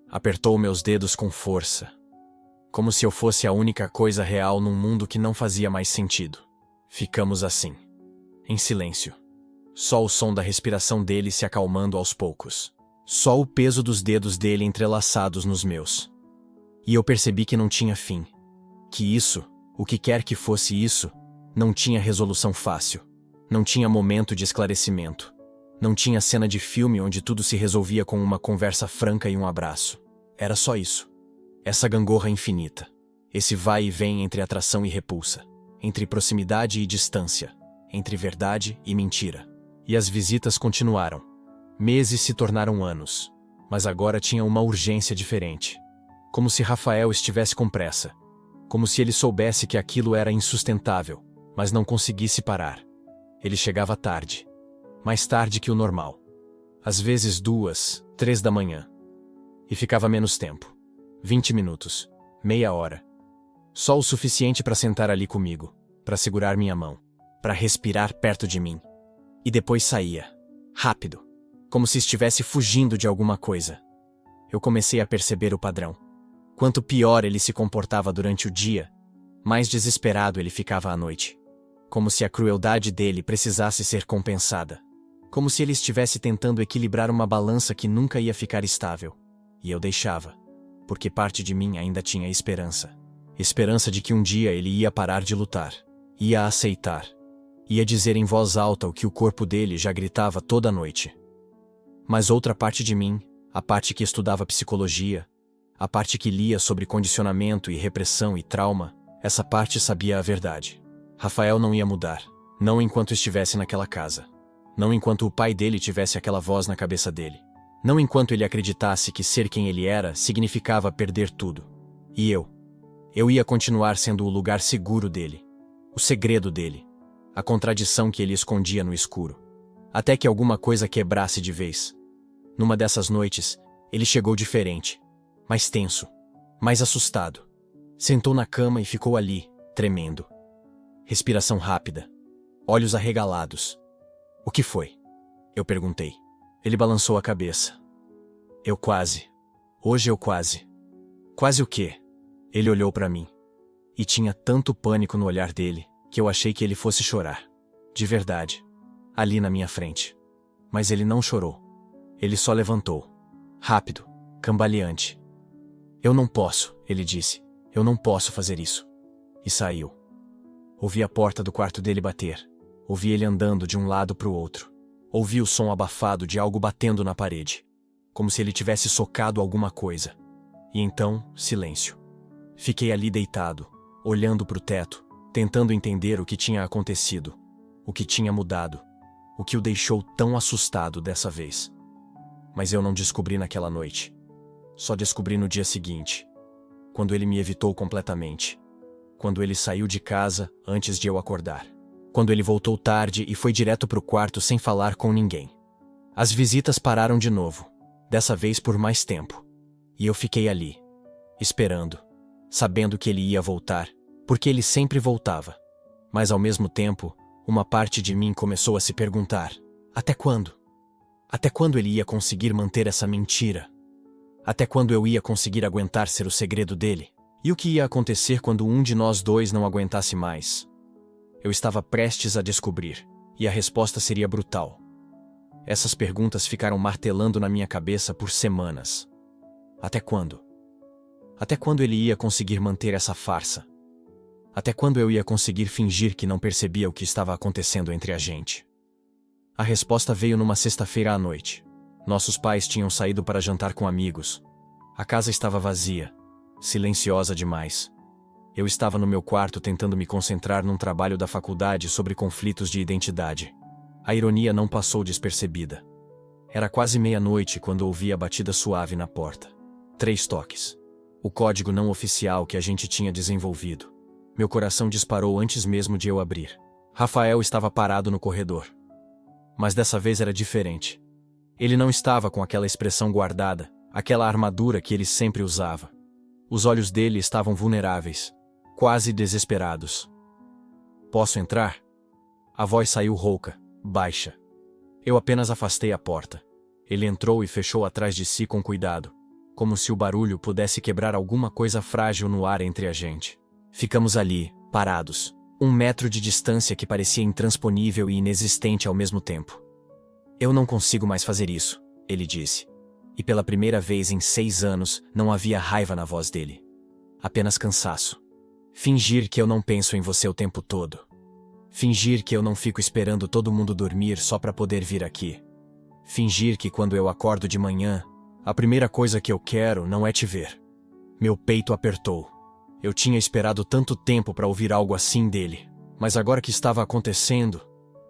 Speaker 1: Apertou meus dedos com força. Como se eu fosse a única coisa real num mundo que não fazia mais sentido. Ficamos assim. Em silêncio. Só o som da respiração dele se acalmando aos poucos. Só o peso dos dedos dele entrelaçados nos meus. E eu percebi que não tinha fim. Que isso, o que quer que fosse isso, não tinha resolução fácil. Não tinha momento de esclarecimento. Não tinha cena de filme onde tudo se resolvia com uma conversa franca e um abraço. Era só isso. Essa gangorra infinita. Esse vai e vem entre atração e repulsa. Entre proximidade e distância. Entre verdade e mentira. E as visitas continuaram. Meses se tornaram anos. Mas agora tinha uma urgência diferente. Como se Rafael estivesse com pressa. Como se ele soubesse que aquilo era insustentável, mas não conseguisse parar. Ele chegava tarde. Mais tarde que o normal. Às vezes 2, 3 da manhã. E ficava menos tempo. 20 minutos. Meia hora. Só o suficiente para sentar ali comigo. Para segurar minha mão. Para respirar perto de mim. E depois saía. Rápido. Como se estivesse fugindo de alguma coisa. Eu comecei a perceber o padrão. Quanto pior ele se comportava durante o dia, mais desesperado ele ficava à noite. Como se a crueldade dele precisasse ser compensada. Como se ele estivesse tentando equilibrar uma balança que nunca ia ficar estável. E eu deixava. Porque parte de mim ainda tinha esperança. Esperança de que um dia ele ia parar de lutar. Ia aceitar. Ia dizer em voz alta o que o corpo dele já gritava toda noite. Mas outra parte de mim, a parte que estudava psicologia, a parte que lia sobre condicionamento e repressão e trauma, essa parte sabia a verdade. Rafael não ia mudar, não enquanto estivesse naquela casa. Não enquanto o pai dele tivesse aquela voz na cabeça dele. Não enquanto ele acreditasse que ser quem ele era significava perder tudo. E eu ia continuar sendo o lugar seguro dele, o segredo dele, a contradição que ele escondia no escuro. Até que alguma coisa quebrasse de vez. Numa dessas noites, ele chegou diferente, mais tenso, mais assustado. Sentou na cama e ficou ali, tremendo. Respiração rápida, olhos arregalados. O que foi? Eu perguntei. Ele balançou a cabeça. Hoje eu quase. Quase o quê? Ele olhou para mim. E tinha tanto pânico no olhar dele, que eu achei que ele fosse chorar. De verdade. Ali na minha frente. Mas ele não chorou. Ele só levantou. Rápido, cambaleante. Eu não posso, ele disse. Eu não posso fazer isso. E saiu. Ouvi a porta do quarto dele bater. Ouvi ele andando de um lado para o outro. Ouvi o som abafado de algo batendo na parede. Como se ele tivesse socado alguma coisa. E então, silêncio. Fiquei ali deitado, olhando para o teto, tentando entender o que tinha acontecido. O que tinha mudado. O que o deixou tão assustado dessa vez. Mas eu não descobri naquela noite. Só descobri no dia seguinte. Quando ele me evitou completamente. Quando ele saiu de casa antes de eu acordar. Quando ele voltou tarde e foi direto para o quarto sem falar com ninguém. As visitas pararam de novo, dessa vez por mais tempo. E eu fiquei ali, esperando, sabendo que ele ia voltar, porque ele sempre voltava. Mas ao mesmo tempo, uma parte de mim começou a se perguntar: até quando? Até quando ele ia conseguir manter essa mentira? Até quando eu ia conseguir aguentar ser o segredo dele? E o que ia acontecer quando um de nós dois não aguentasse mais? Eu estava prestes a descobrir, e a resposta seria brutal. Essas perguntas ficaram martelando na minha cabeça por semanas. Até quando? Até quando ele ia conseguir manter essa farsa? Até quando eu ia conseguir fingir que não percebia o que estava acontecendo entre a gente? A resposta veio numa sexta-feira à noite. Nossos pais tinham saído para jantar com amigos. A casa estava vazia, silenciosa demais. Eu estava no meu quarto tentando me concentrar num trabalho da faculdade sobre conflitos de identidade. A ironia não passou despercebida. Era quase meia-noite quando ouvi a batida suave na porta. 3 toques. O código não oficial que a gente tinha desenvolvido. Meu coração disparou antes mesmo de eu abrir. Rafael estava parado no corredor. Mas dessa vez era diferente. Ele não estava com aquela expressão guardada, aquela armadura que ele sempre usava. Os olhos dele estavam vulneráveis. Quase desesperados. Posso entrar? A voz saiu rouca, baixa. Eu apenas afastei a porta. Ele entrou e fechou atrás de si com cuidado, como se o barulho pudesse quebrar alguma coisa frágil no ar entre a gente. Ficamos ali, parados, 1 metro de distância que parecia intransponível e inexistente ao mesmo tempo. Eu não consigo mais fazer isso, ele disse. E pela primeira vez em 6 anos, não havia raiva na voz dele. Apenas cansaço. Fingir que eu não penso em você o tempo todo. Fingir que eu não fico esperando todo mundo dormir só para poder vir aqui. Fingir que quando eu acordo de manhã, a primeira coisa que eu quero não é te ver. Meu peito apertou. Eu tinha esperado tanto tempo para ouvir algo assim dele, mas agora que estava acontecendo,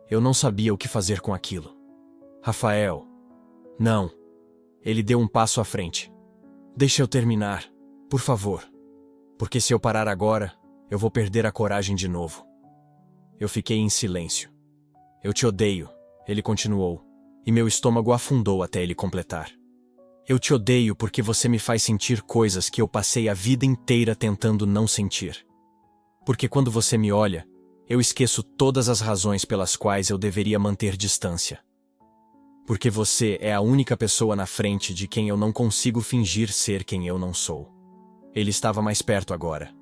Speaker 1: eu não sabia o que fazer com aquilo. Rafael. Não. Ele deu um passo à frente. Deixa eu terminar, por favor. Porque se eu parar agora, eu vou perder a coragem de novo. Eu fiquei em silêncio. Eu te odeio, ele continuou, e meu estômago afundou até ele completar. Eu te odeio porque você me faz sentir coisas que eu passei a vida inteira tentando não sentir. Porque quando você me olha, eu esqueço todas as razões pelas quais eu deveria manter distância. Porque você é a única pessoa na frente de quem eu não consigo fingir ser quem eu não sou. Ele estava mais perto agora.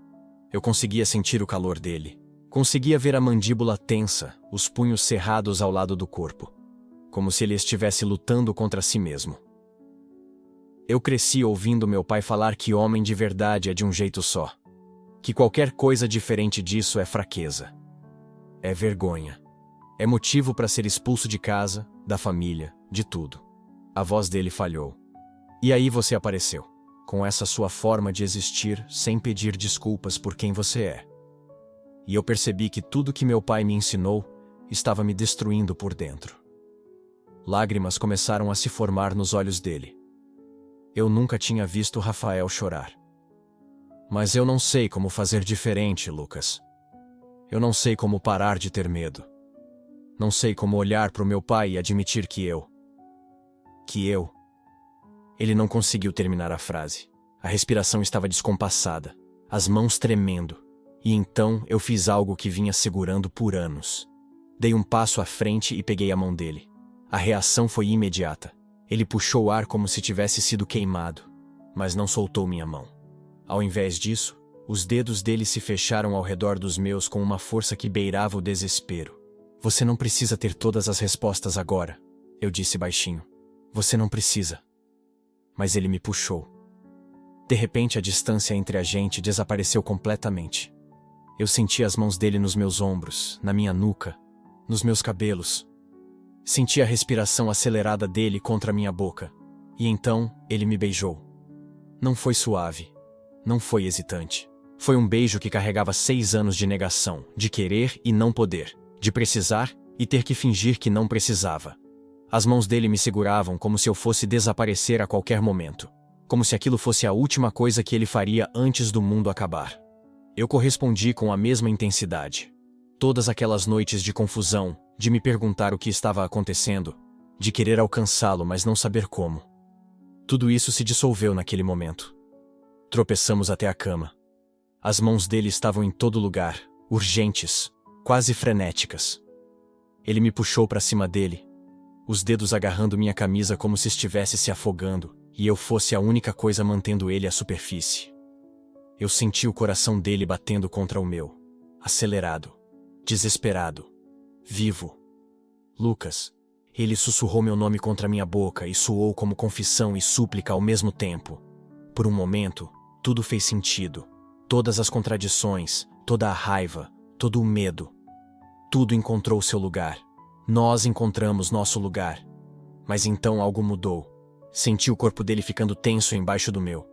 Speaker 1: Eu conseguia sentir o calor dele. Conseguia ver a mandíbula tensa, os punhos cerrados ao lado do corpo. Como se ele estivesse lutando contra si mesmo. Eu cresci ouvindo meu pai falar que homem de verdade é de um jeito só. Que qualquer coisa diferente disso é fraqueza. É vergonha. É motivo para ser expulso de casa, da família, de tudo. A voz dele falhou. E aí você apareceu, com essa sua forma de existir sem pedir desculpas por quem você é. E eu percebi que tudo que meu pai me ensinou estava me destruindo por dentro. Lágrimas começaram a se formar nos olhos dele. Eu nunca tinha visto Rafael chorar. Mas eu não sei como fazer diferente, Lucas. Eu não sei como parar de ter medo. Não sei como olhar para o meu pai e admitir que eu... Ele não conseguiu terminar a frase. A respiração estava descompassada, as mãos tremendo. E então eu fiz algo que vinha segurando por anos. Dei um passo à frente e peguei a mão dele. A reação foi imediata. Ele puxou o ar como se tivesse sido queimado, mas não soltou minha mão. Ao invés disso, os dedos dele se fecharam ao redor dos meus com uma força que beirava o desespero. Você não precisa ter todas as respostas agora, eu disse baixinho. Você não precisa. Mas ele me puxou. De repente a distância entre a gente desapareceu completamente. Eu senti as mãos dele nos meus ombros, na minha nuca, nos meus cabelos. Senti a respiração acelerada dele contra minha boca. E então, ele me beijou. Não foi suave. Não foi hesitante. Foi um beijo que carregava 6 anos de negação, de querer e não poder, de precisar e ter que fingir que não precisava. As mãos dele me seguravam como se eu fosse desaparecer a qualquer momento. Como se aquilo fosse a última coisa que ele faria antes do mundo acabar. Eu correspondi com a mesma intensidade. Todas aquelas noites de confusão, de me perguntar o que estava acontecendo, de querer alcançá-lo, mas não saber como. Tudo isso se dissolveu naquele momento. Tropeçamos até a cama. As mãos dele estavam em todo lugar, urgentes, quase frenéticas. Ele me puxou para cima dele, os dedos agarrando minha camisa como se estivesse se afogando, e eu fosse a única coisa mantendo ele à superfície. Eu senti o coração dele batendo contra o meu, acelerado, desesperado, vivo. Lucas. Ele sussurrou meu nome contra minha boca e soou como confissão e súplica ao mesmo tempo. Por um momento, tudo fez sentido. Todas as contradições, toda a raiva, todo o medo. Tudo encontrou seu lugar. Nós encontramos nosso lugar. Mas então algo mudou. Senti o corpo dele ficando tenso embaixo do meu.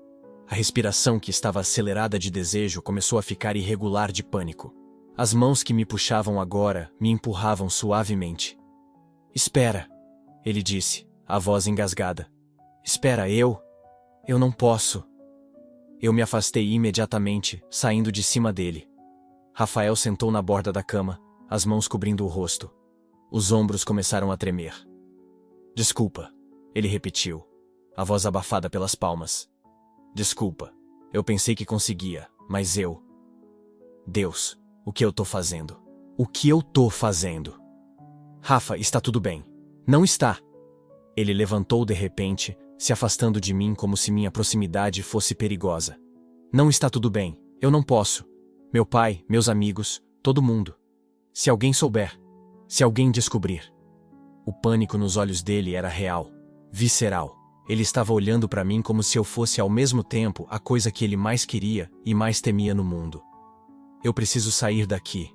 Speaker 1: A respiração, que estava acelerada de desejo, começou a ficar irregular de pânico. As mãos que me puxavam agora me empurravam suavemente. Espera, ele disse, a voz engasgada. Espera, eu não posso. Eu me afastei imediatamente, saindo de cima dele. Rafael sentou na borda da cama, as mãos cobrindo o rosto. Os ombros começaram a tremer. Desculpa, ele repetiu, a voz abafada pelas palmas. Desculpa, eu pensei que conseguia, mas eu... Deus, o que eu tô fazendo? O que eu tô fazendo? Rafa, está tudo bem. Não está. Ele levantou de repente, se afastando de mim como se minha proximidade fosse perigosa. Não está tudo bem, eu não posso. Meu pai, meus amigos, todo mundo. Se alguém souber, se alguém descobrir. O pânico nos olhos dele era real, visceral. Ele estava olhando para mim como se eu fosse ao mesmo tempo a coisa que ele mais queria e mais temia no mundo. Eu preciso sair daqui.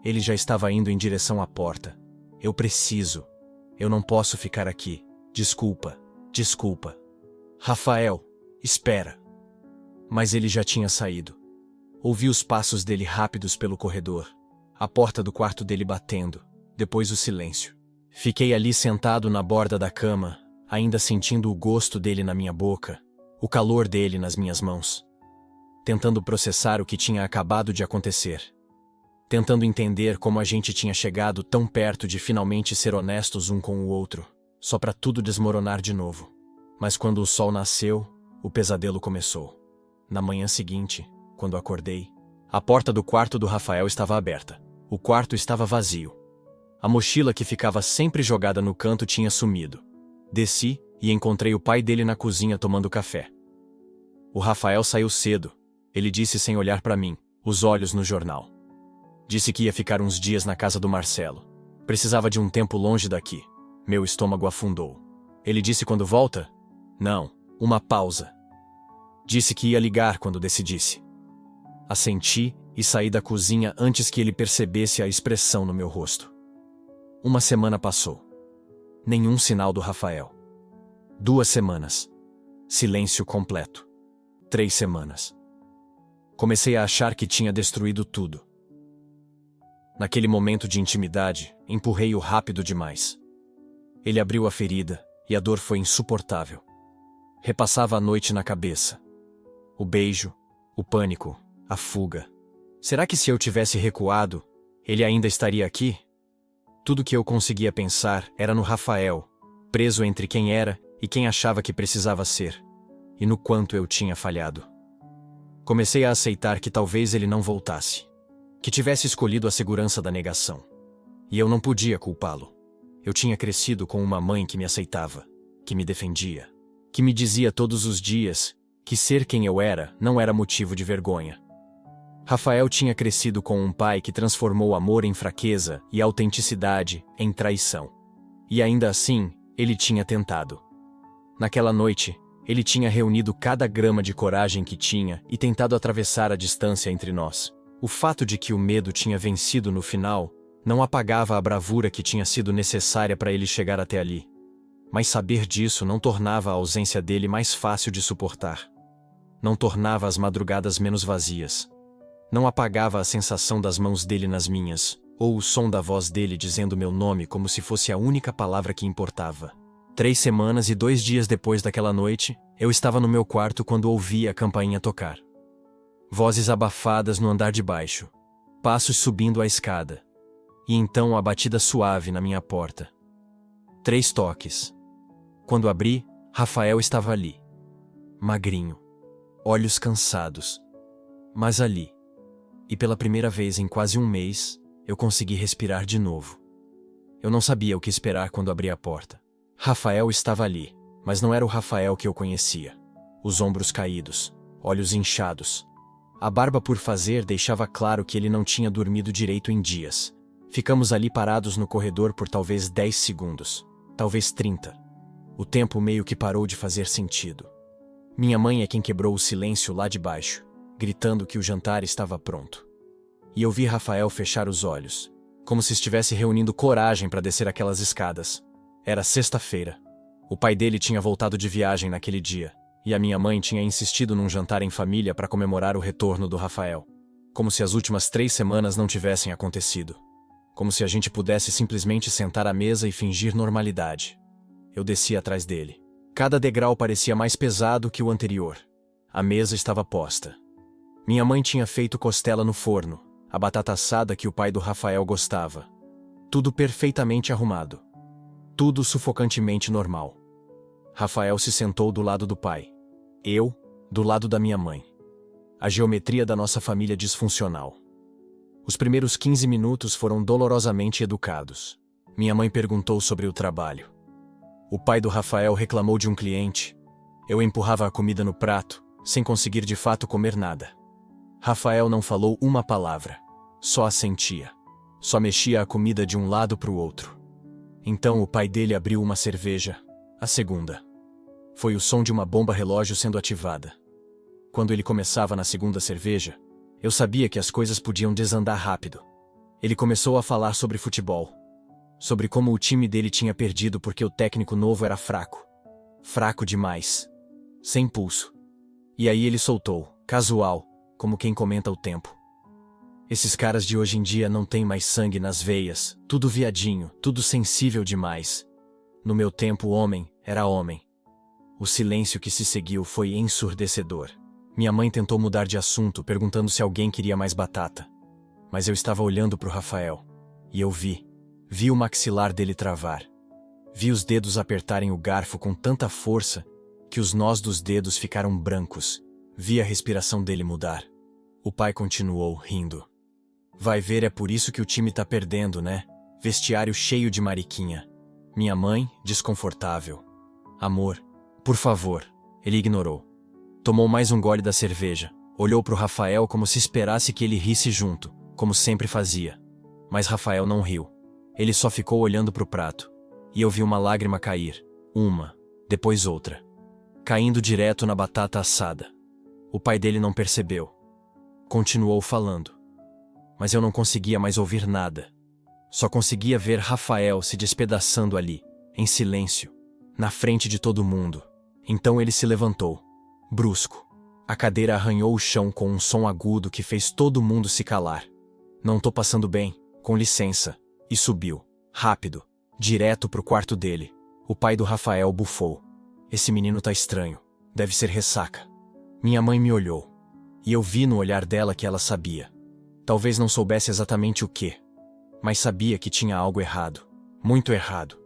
Speaker 1: Ele já estava indo em direção à porta. Eu preciso. Eu não posso ficar aqui. Desculpa. Desculpa. Rafael, espera. Mas ele já tinha saído. Ouvi os passos dele rápidos pelo corredor. A porta do quarto dele batendo. Depois o silêncio. Fiquei ali sentado na borda da cama, ainda sentindo o gosto dele na minha boca, o calor dele nas minhas mãos. Tentando processar o que tinha acabado de acontecer. Tentando entender como a gente tinha chegado tão perto de finalmente ser honestos um com o outro, só para tudo desmoronar de novo. Mas quando o sol nasceu, o pesadelo começou. Na manhã seguinte, quando acordei, a porta do quarto do Rafael estava aberta. O quarto estava vazio. A mochila que ficava sempre jogada no canto tinha sumido. Desci e encontrei o pai dele na cozinha tomando café. O Rafael saiu cedo, ele disse sem olhar para mim, os olhos no jornal. Disse que ia ficar uns dias na casa do Marcelo. Precisava de um tempo longe daqui. Meu estômago afundou. Ele disse quando volta? Não, uma pausa. Disse que ia ligar quando decidisse. Assenti e saí da cozinha antes que ele percebesse a expressão no meu rosto. Uma semana passou. Nenhum sinal do Rafael. 2 semanas. Silêncio completo. 3 semanas. Comecei a achar que tinha destruído tudo. Naquele momento de intimidade, empurrei-o rápido demais. Ele abriu a ferida, e a dor foi insuportável. Repassava a noite na cabeça. O beijo, o pânico, a fuga. Será que se eu tivesse recuado, ele ainda estaria aqui? Tudo que eu conseguia pensar era no Rafael, preso entre quem era e quem achava que precisava ser, e no quanto eu tinha falhado. Comecei a aceitar que talvez ele não voltasse, que tivesse escolhido a segurança da negação. E eu não podia culpá-lo. Eu tinha crescido com uma mãe que me aceitava, que me defendia, que me dizia todos os dias que ser quem eu era não era motivo de vergonha. Rafael tinha crescido com um pai que transformou amor em fraqueza e autenticidade em traição. E ainda assim, ele tinha tentado. Naquela noite, ele tinha reunido cada grama de coragem que tinha e tentado atravessar a distância entre nós. O fato de que o medo tinha vencido no final não apagava a bravura que tinha sido necessária para ele chegar até ali. Mas saber disso não tornava a ausência dele mais fácil de suportar. Não tornava as madrugadas menos vazias. Não apagava a sensação das mãos dele nas minhas, ou o som da voz dele dizendo meu nome como se fosse a única palavra que importava. 3 semanas e 2 dias depois daquela noite, eu estava no meu quarto quando ouvi a campainha tocar. Vozes abafadas no andar de baixo. Passos subindo a escada. E então a batida suave na minha porta. 3 toques. Quando abri, Rafael estava ali. Magrinho. Olhos cansados. Mas ali. E pela primeira vez em quase um mês, eu consegui respirar de novo. Eu não sabia o que esperar quando abri a porta. Rafael estava ali, mas não era o Rafael que eu conhecia. Os ombros caídos, olhos inchados. A barba por fazer deixava claro que ele não tinha dormido direito em dias. Ficamos ali parados no corredor por talvez 10 segundos, talvez 30. O tempo meio que parou de fazer sentido. Minha mãe é quem quebrou o silêncio lá de baixo, gritando que o jantar estava pronto. E eu vi Rafael fechar os olhos, como se estivesse reunindo coragem para descer aquelas escadas. Era sexta-feira. O pai dele tinha voltado de viagem naquele dia, e a minha mãe tinha insistido num jantar em família para comemorar o retorno do Rafael. Como se as últimas 3 semanas não tivessem acontecido. Como se a gente pudesse simplesmente sentar à mesa e fingir normalidade. Eu desci atrás dele. Cada degrau parecia mais pesado que o anterior. A mesa estava posta. Minha mãe tinha feito costela no forno, a batata assada que o pai do Rafael gostava. Tudo perfeitamente arrumado. Tudo sufocantemente normal. Rafael se sentou do lado do pai. Eu, do lado da minha mãe. A geometria da nossa família disfuncional. Os primeiros 15 minutos foram dolorosamente educados. Minha mãe perguntou sobre o trabalho. O pai do Rafael reclamou de um cliente. Eu empurrava a comida no prato, sem conseguir de fato comer nada. Rafael não falou uma palavra. Só assentia. Só mexia a comida de um lado para o outro. Então o pai dele abriu uma cerveja. A segunda. Foi o som de uma bomba relógio sendo ativada. Quando ele começava na segunda cerveja, eu sabia que as coisas podiam desandar rápido. Ele começou a falar sobre futebol. Sobre como o time dele tinha perdido porque o técnico novo era fraco. Fraco demais. Sem pulso. E aí ele soltou, casual, como quem comenta o tempo. Esses caras de hoje em dia não têm mais sangue nas veias, tudo viadinho, tudo sensível demais. No meu tempo, homem era homem. O silêncio que se seguiu foi ensurdecedor. Minha mãe tentou mudar de assunto, perguntando se alguém queria mais batata. Mas eu estava olhando para o Rafael. E eu vi o maxilar dele travar. Vi os dedos apertarem o garfo com tanta força que os nós dos dedos ficaram brancos. Vi a respiração dele mudar. O pai continuou, rindo. Vai ver, é por isso que o time tá perdendo, né? Vestiário cheio de mariquinha. Minha mãe, desconfortável. Amor, por favor. Ele ignorou. Tomou mais um gole da cerveja. Olhou pro Rafael como se esperasse que ele risse junto, como sempre fazia. Mas Rafael não riu. Ele só ficou olhando pro prato. E eu vi uma lágrima cair. Uma, depois outra. Caindo direto na batata assada. O pai dele não percebeu. Continuou falando. Mas eu não conseguia mais ouvir nada. Só conseguia ver Rafael se despedaçando ali, em silêncio, na frente de todo mundo. Então ele se levantou. Brusco. A cadeira arranhou o chão com um som agudo que fez todo mundo se calar. Não tô passando bem, com licença. E subiu, rápido, direto pro quarto dele. O pai do Rafael bufou. Esse menino tá estranho. Deve ser ressaca. Minha mãe me olhou. E eu vi no olhar dela que ela sabia. Talvez não soubesse exatamente o quê, mas sabia que tinha algo errado. Muito errado.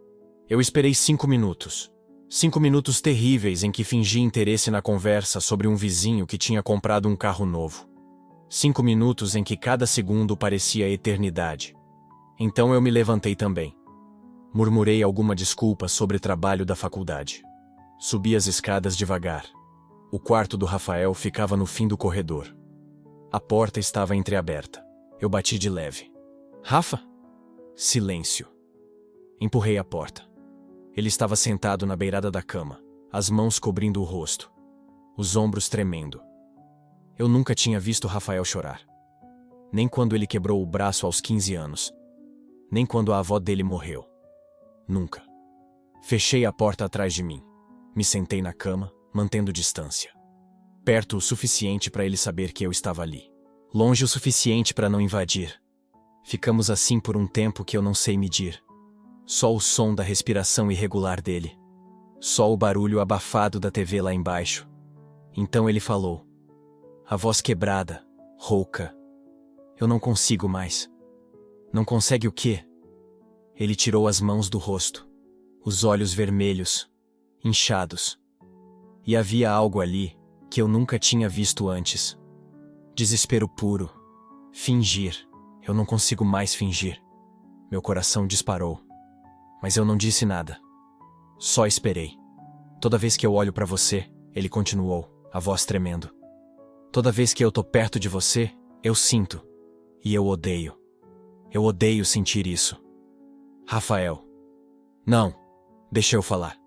Speaker 1: Eu esperei 5 minutos. 5 minutos terríveis em que fingi interesse na conversa sobre um vizinho que tinha comprado um carro novo. 5 minutos em que cada segundo parecia eternidade. Então eu me levantei também. Murmurei alguma desculpa sobre o trabalho da faculdade. Subi as escadas devagar. O quarto do Rafael ficava no fim do corredor. A porta estava entreaberta. Eu bati de leve. Rafa? Silêncio. Empurrei a porta. Ele estava sentado na beirada da cama, as mãos cobrindo o rosto, os ombros tremendo. Eu nunca tinha visto Rafael chorar. Nem quando ele quebrou o braço aos 15 anos. Nem quando a avó dele morreu. Nunca. Fechei a porta atrás de mim. Me sentei na cama, mantendo distância. Perto o suficiente para ele saber que eu estava ali. Longe o suficiente para não invadir. Ficamos assim por um tempo que eu não sei medir. Só o som da respiração irregular dele. Só o barulho abafado da TV lá embaixo. Então ele falou. A voz quebrada, rouca. Eu não consigo mais. Não consegue o quê? Ele tirou as mãos do rosto. Os olhos vermelhos, inchados. E havia algo ali que eu nunca tinha visto antes. Desespero puro. Fingir. Eu não consigo mais fingir. Meu coração disparou. Mas eu não disse nada. Só esperei. Toda vez que eu olho pra você, ele continuou, a voz tremendo. Toda vez que eu tô perto de você, eu sinto. E eu odeio. Eu odeio sentir isso. Rafael. Não. Deixa eu falar.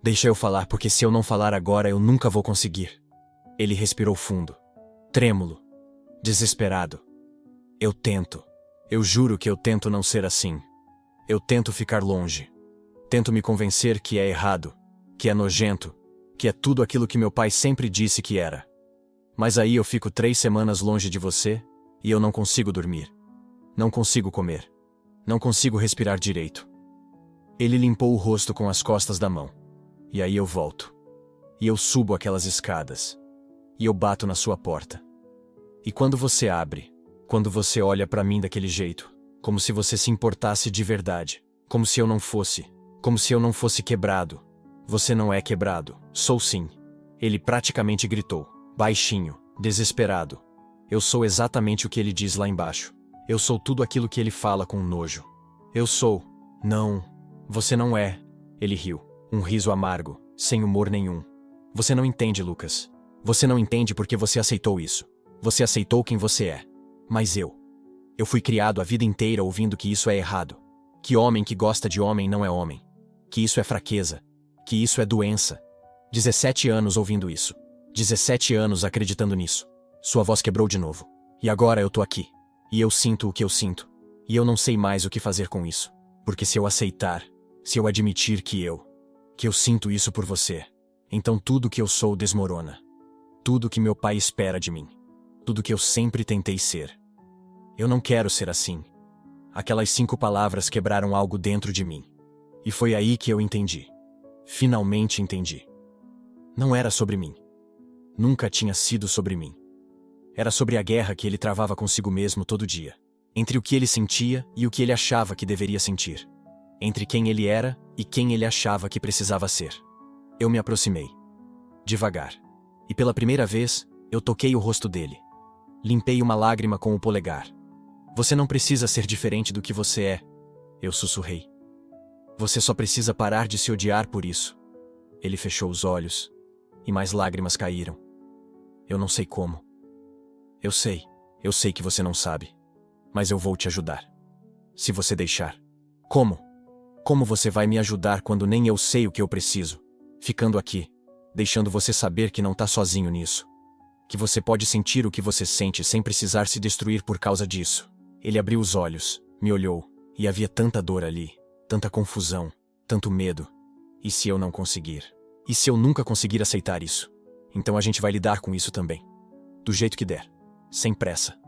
Speaker 1: Deixa eu falar porque se eu não falar agora eu nunca vou conseguir. Ele respirou fundo. Trêmulo. Desesperado. Eu tento. Eu juro que eu tento não ser assim. Eu tento ficar longe. Tento me convencer que é errado, que é nojento, que é tudo aquilo que meu pai sempre disse que era. Mas aí eu fico 3 semanas longe de você e eu não consigo dormir. Não consigo comer. Não consigo respirar direito. Ele limpou o rosto com as costas da mão. E aí eu volto. E eu subo aquelas escadas. E eu bato na sua porta. E quando você abre, quando você olha pra mim daquele jeito, como se você se importasse de verdade, como se eu não fosse quebrado. Você não é quebrado, sou sim. Ele praticamente gritou, baixinho, desesperado. Eu sou exatamente o que ele diz lá embaixo. Eu sou tudo aquilo que ele fala com nojo. Eu sou. Não, você não é. Ele riu, um riso amargo, sem humor nenhum. Você não entende, Lucas. Você não entende porque você aceitou isso. Você aceitou quem você é. Mas eu fui criado a vida inteira ouvindo que isso é errado. Que homem que gosta de homem não é homem. Que isso é fraqueza. Que isso é doença. 17 anos ouvindo isso. 17 anos acreditando nisso. Sua voz quebrou de novo. E agora eu tô aqui. E eu sinto o que eu sinto. E eu não sei mais o que fazer com isso. Porque se eu aceitar, se eu admitir que eu sinto isso por você, então tudo que eu sou desmorona. Tudo que meu pai espera de mim. Tudo que eu sempre tentei ser. Eu não quero ser assim. Aquelas 5 palavras quebraram algo dentro de mim. E foi aí que eu entendi. Finalmente entendi. Não era sobre mim. Nunca tinha sido sobre mim. Era sobre a guerra que ele travava consigo mesmo todo dia. Entre o que ele sentia e o que ele achava que deveria sentir. Entre quem ele era e quem ele achava que precisava ser. Eu me aproximei. Devagar. E pela primeira vez, eu toquei o rosto dele. Limpei uma lágrima com o polegar. Você não precisa ser diferente do que você é, eu sussurrei. Você só precisa parar de se odiar por isso. Ele fechou os olhos, e mais lágrimas caíram. Eu não sei como. Eu sei que você não sabe. Mas eu vou te ajudar. Se você deixar. Como? Como você vai me ajudar quando nem eu sei o que eu preciso? Ficando aqui, deixando você saber que não tá sozinho nisso. Que você pode sentir o que você sente sem precisar se destruir por causa disso. Ele abriu os olhos, me olhou, E havia tanta dor ali, tanta confusão, tanto medo. E se eu não conseguir? E se eu nunca conseguir aceitar isso? Então a gente vai lidar com isso também. Do jeito que der. Sem pressa.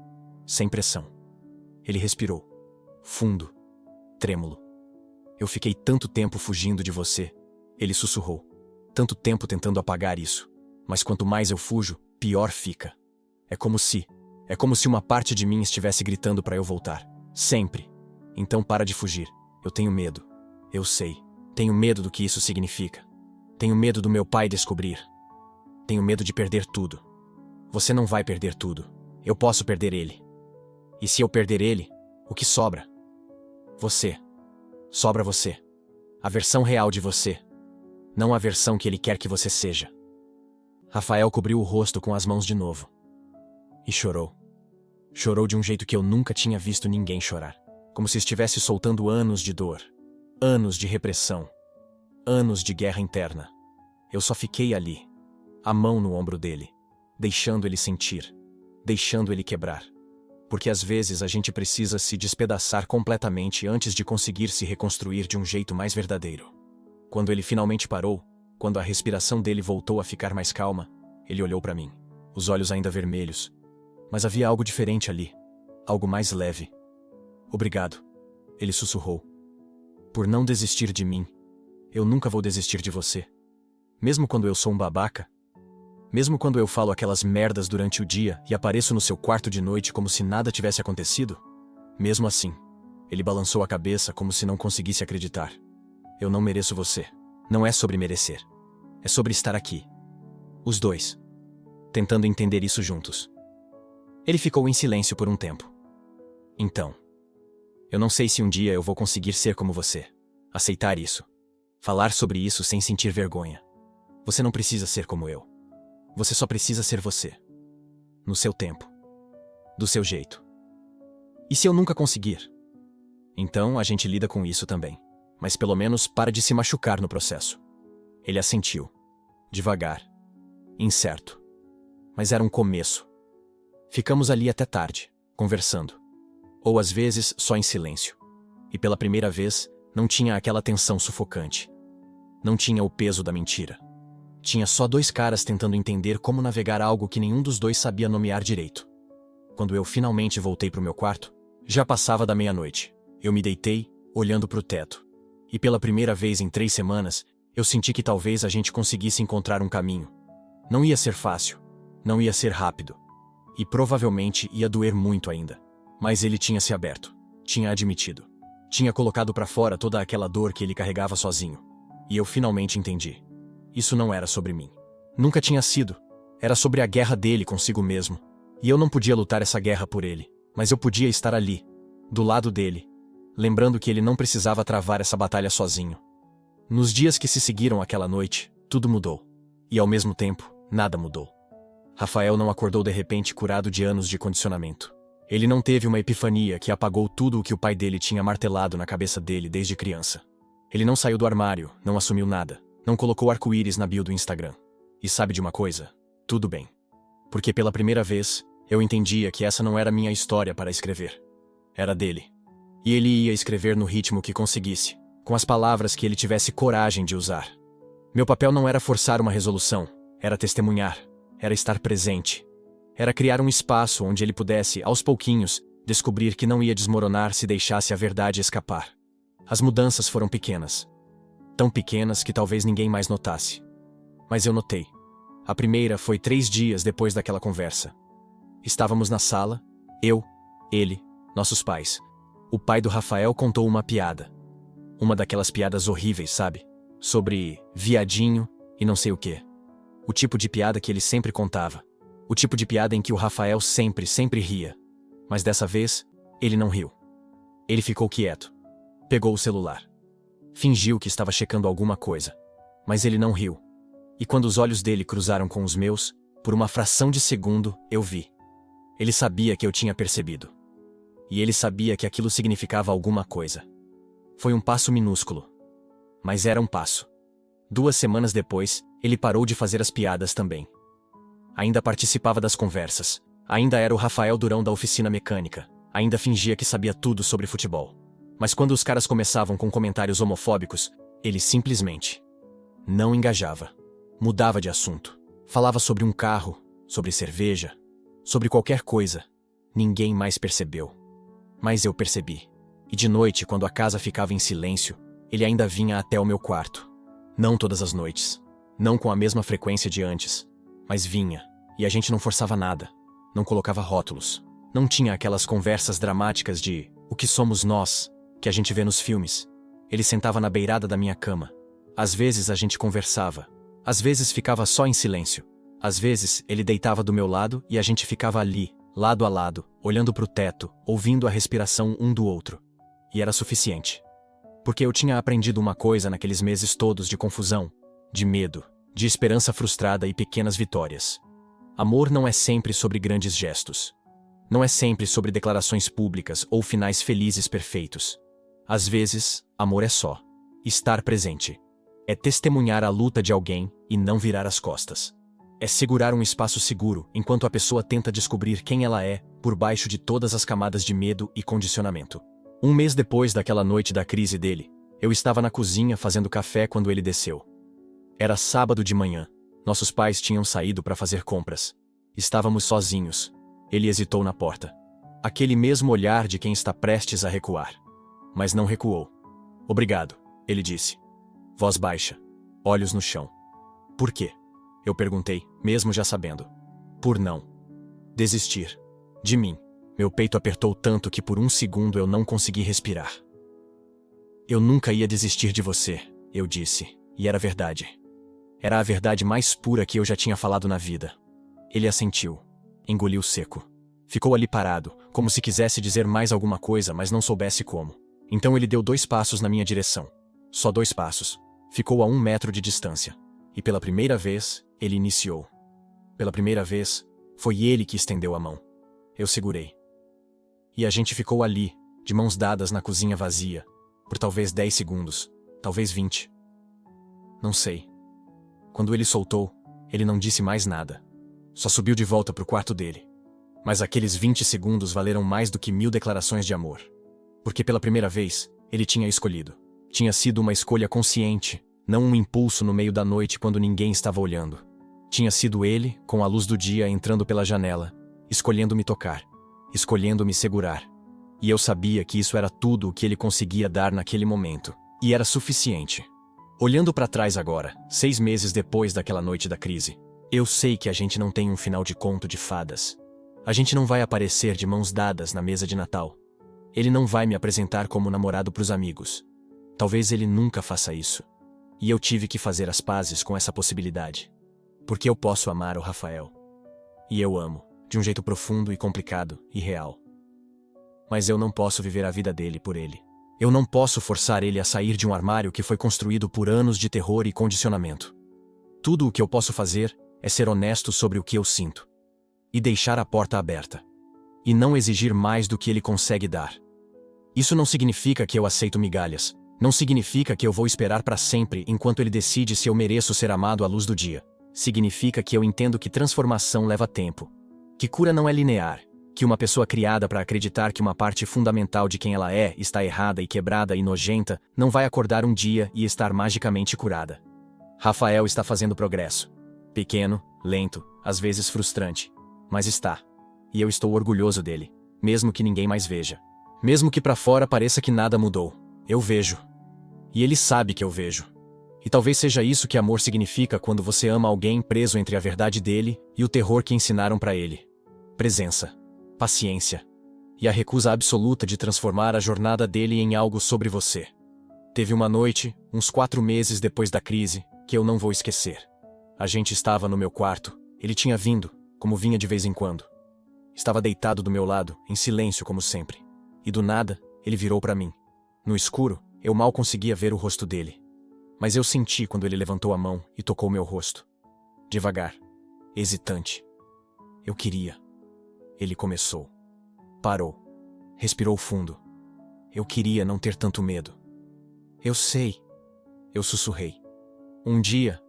Speaker 1: Sem pressão. Ele respirou. Fundo. Trêmulo. Eu fiquei tanto tempo fugindo de você. Ele sussurrou. Tanto tempo tentando apagar isso. Mas quanto mais eu fujo, pior fica. É como se uma parte de mim estivesse gritando para eu voltar. Sempre. Então para de fugir. Eu tenho medo. Eu sei. Tenho medo do que isso significa. Tenho medo do meu pai descobrir. Tenho medo de perder tudo. Você não vai perder tudo. Eu posso perder ele. E se eu perder ele, o que sobra? Você. Sobra você. A versão real de você. Não a versão que ele quer que você seja. Rafael cobriu o rosto com as mãos de novo. E chorou. Chorou de um jeito que eu nunca tinha visto ninguém chorar. Como se estivesse soltando anos de dor. Anos de repressão. Anos de guerra interna. Eu só fiquei ali. A mão no ombro dele. Deixando ele sentir. Deixando ele quebrar. Porque às vezes a gente precisa se despedaçar completamente antes de conseguir se reconstruir de um jeito mais verdadeiro. Quando ele finalmente parou, quando a respiração dele voltou a ficar mais calma, ele olhou para mim, os olhos ainda vermelhos. Mas havia algo diferente ali, algo mais leve. Obrigado, ele sussurrou. Por não desistir de mim. Eu nunca vou desistir de você. Mesmo quando eu sou um babaca. Mesmo quando eu falo aquelas merdas durante o dia e apareço no seu quarto de noite como se nada tivesse acontecido? Mesmo assim, ele balançou a cabeça como se não conseguisse acreditar. Eu não mereço você. Não é sobre merecer. É sobre estar aqui. Os dois. Tentando entender isso juntos. Ele ficou em silêncio por um tempo. Então. Eu não sei se um dia eu vou conseguir ser como você. Aceitar isso. Falar sobre isso sem sentir vergonha. Você não precisa ser como eu. Você só precisa ser você. No seu tempo. Do seu jeito. E se eu nunca conseguir? Então a gente lida com isso também. Mas pelo menos para de se machucar no processo. Ele assentiu. Devagar. Incerto. Mas era um começo. Ficamos ali até tarde, conversando. Ou às vezes só em silêncio. E pela primeira vez, não tinha aquela tensão sufocante. Não tinha o peso da mentira. Tinha só dois caras tentando entender como navegar algo que nenhum dos dois sabia nomear direito. Quando eu finalmente voltei para o meu quarto, já passava da meia-noite. Eu me deitei, olhando para o teto. E pela primeira vez em 3 semanas, eu senti que talvez a gente conseguisse encontrar um caminho. Não ia ser fácil. Não ia ser rápido. E provavelmente ia doer muito ainda. Mas ele tinha se aberto. Tinha admitido. Tinha colocado para fora toda aquela dor que ele carregava sozinho. E eu finalmente entendi. Isso não era sobre mim. Nunca tinha sido. Era sobre a guerra dele consigo mesmo. E eu não podia lutar essa guerra por ele. Mas eu podia estar ali. Do lado dele. Lembrando que ele não precisava travar essa batalha sozinho. Nos dias que se seguiram aquela noite, tudo mudou. E ao mesmo tempo, nada mudou. Rafael não acordou de repente curado de anos de condicionamento. Ele não teve uma epifania que apagou tudo o que o pai dele tinha martelado na cabeça dele desde criança. Ele não saiu do armário, não assumiu nada. Não colocou arco-íris na bio do Instagram. E sabe de uma coisa? Tudo bem. Porque pela primeira vez, eu entendia que essa não era minha história para escrever. Era dele. E ele ia escrever no ritmo que conseguisse, com as palavras que ele tivesse coragem de usar. Meu papel não era forçar uma resolução, era testemunhar, era estar presente. Era criar um espaço onde ele pudesse, aos pouquinhos, descobrir que não ia desmoronar se deixasse a verdade escapar. As mudanças foram pequenas. Tão pequenas que talvez ninguém mais notasse. Mas eu notei. A primeira foi 3 dias depois daquela conversa. Estávamos na sala, eu, ele, nossos pais. O pai do Rafael contou uma piada. Uma daquelas piadas horríveis, sabe? Sobre viadinho e não sei o quê. O tipo de piada que ele sempre contava. O tipo de piada em que o Rafael sempre ria. Mas dessa vez, ele não riu. Ele ficou quieto. Pegou o celular. Fingiu que estava checando alguma coisa. Mas ele não riu. E quando os olhos dele cruzaram com os meus, por uma fração de segundo, eu vi. Ele sabia que eu tinha percebido. E ele sabia que aquilo significava alguma coisa. Foi um passo minúsculo. Mas era um passo. 2 semanas depois, ele parou de fazer as piadas também. Ainda participava das conversas. Ainda era o Rafael Durão da oficina mecânica. Ainda fingia que sabia tudo sobre futebol. Mas quando os caras começavam com comentários homofóbicos, ele simplesmente não engajava. Mudava de assunto. Falava sobre um carro, sobre cerveja, sobre qualquer coisa. Ninguém mais percebeu. Mas eu percebi. E de noite, quando a casa ficava em silêncio, ele ainda vinha até o meu quarto. Não todas as noites. Não com a mesma frequência de antes. Mas vinha. E a gente não forçava nada. Não colocava rótulos. Não tinha aquelas conversas dramáticas de o que somos nós, que a gente vê nos filmes. Ele sentava na beirada da minha cama. Às vezes a gente conversava. Às vezes ficava só em silêncio. Às vezes ele deitava do meu lado e a gente ficava ali, lado a lado, olhando para o teto, ouvindo a respiração um do outro. E era suficiente. Porque eu tinha aprendido uma coisa naqueles meses todos de confusão, de medo, de esperança frustrada e pequenas vitórias. Amor não é sempre sobre grandes gestos. Não é sempre sobre declarações públicas ou finais felizes perfeitos. Às vezes, amor é só estar presente. É testemunhar a luta de alguém e não virar as costas. É segurar um espaço seguro enquanto a pessoa tenta descobrir quem ela é, por baixo de todas as camadas de medo e condicionamento. Um mês depois daquela noite da crise dele, eu estava na cozinha fazendo café quando ele desceu. Era sábado de manhã. Nossos pais tinham saído para fazer compras. Estávamos sozinhos. Ele hesitou na porta. Aquele mesmo olhar de quem está prestes a recuar. Mas não recuou. Obrigado, ele disse. Voz baixa. Olhos no chão. Por quê? Eu perguntei, mesmo já sabendo. Por não desistir de mim. Meu peito apertou tanto que por um segundo eu não consegui respirar. Eu nunca ia desistir de você, eu disse, e era verdade. Era a verdade mais pura que eu já tinha falado na vida. Ele assentiu. Engoliu seco. Ficou ali parado, como se quisesse dizer mais alguma coisa, mas não soubesse como. Então ele deu 2 passos na minha direção. Só 2 passos. Ficou a 1 metro de distância. E pela primeira vez, ele iniciou. Pela primeira vez, foi ele que estendeu a mão. Eu segurei. E a gente ficou ali, de mãos dadas na cozinha vazia, por talvez 10 segundos, talvez 20. Não sei. Quando ele soltou, ele não disse mais nada. Só subiu de volta pro quarto dele. Mas aqueles 20 segundos valeram mais do que 1000 declarações de amor. Porque pela primeira vez, ele tinha escolhido. Tinha sido uma escolha consciente, não um impulso no meio da noite quando ninguém estava olhando. Tinha sido ele, com a luz do dia entrando pela janela, escolhendo me tocar, escolhendo me segurar. E eu sabia que isso era tudo o que ele conseguia dar naquele momento. E era suficiente. Olhando para trás agora, 6 meses depois daquela noite da crise, eu sei que a gente não tem um final de conto de fadas. A gente não vai aparecer de mãos dadas na mesa de Natal. Ele não vai me apresentar como namorado pros amigos. Talvez ele nunca faça isso. E eu tive que fazer as pazes com essa possibilidade. Porque eu posso amar o Rafael. E eu amo, de um jeito profundo e complicado e real. Mas eu não posso viver a vida dele por ele. Eu não posso forçar ele a sair de um armário que foi construído por anos de terror e condicionamento. Tudo o que eu posso fazer é ser honesto sobre o que eu sinto. E deixar a porta aberta. E não exigir mais do que ele consegue dar. Isso não significa que eu aceito migalhas. Não significa que eu vou esperar para sempre enquanto ele decide se eu mereço ser amado à luz do dia. Significa que eu entendo que transformação leva tempo. Que cura não é linear. Que uma pessoa criada para acreditar que uma parte fundamental de quem ela é está errada e quebrada e nojenta não vai acordar um dia e estar magicamente curada. Rafael está fazendo progresso. Pequeno, lento, às vezes frustrante. Mas está. E eu estou orgulhoso dele. Mesmo que ninguém mais veja. Mesmo que para fora pareça que nada mudou. Eu vejo. E ele sabe que eu vejo. E talvez seja isso que amor significa quando você ama alguém preso entre a verdade dele e o terror que ensinaram para ele. Presença. Paciência. E a recusa absoluta de transformar a jornada dele em algo sobre você. Teve uma noite, uns 4 meses depois da crise, que eu não vou esquecer. A gente estava no meu quarto. Ele tinha vindo, como vinha de vez em quando. Estava deitado do meu lado, em silêncio como sempre. E do nada, ele virou para mim. No escuro, eu mal conseguia ver o rosto dele. Mas eu senti quando ele levantou a mão e tocou meu rosto. Devagar. Hesitante. Eu queria. Ele começou. Parou. Respirou fundo. Eu queria não ter tanto medo. Eu sei. Eu sussurrei. Um dia,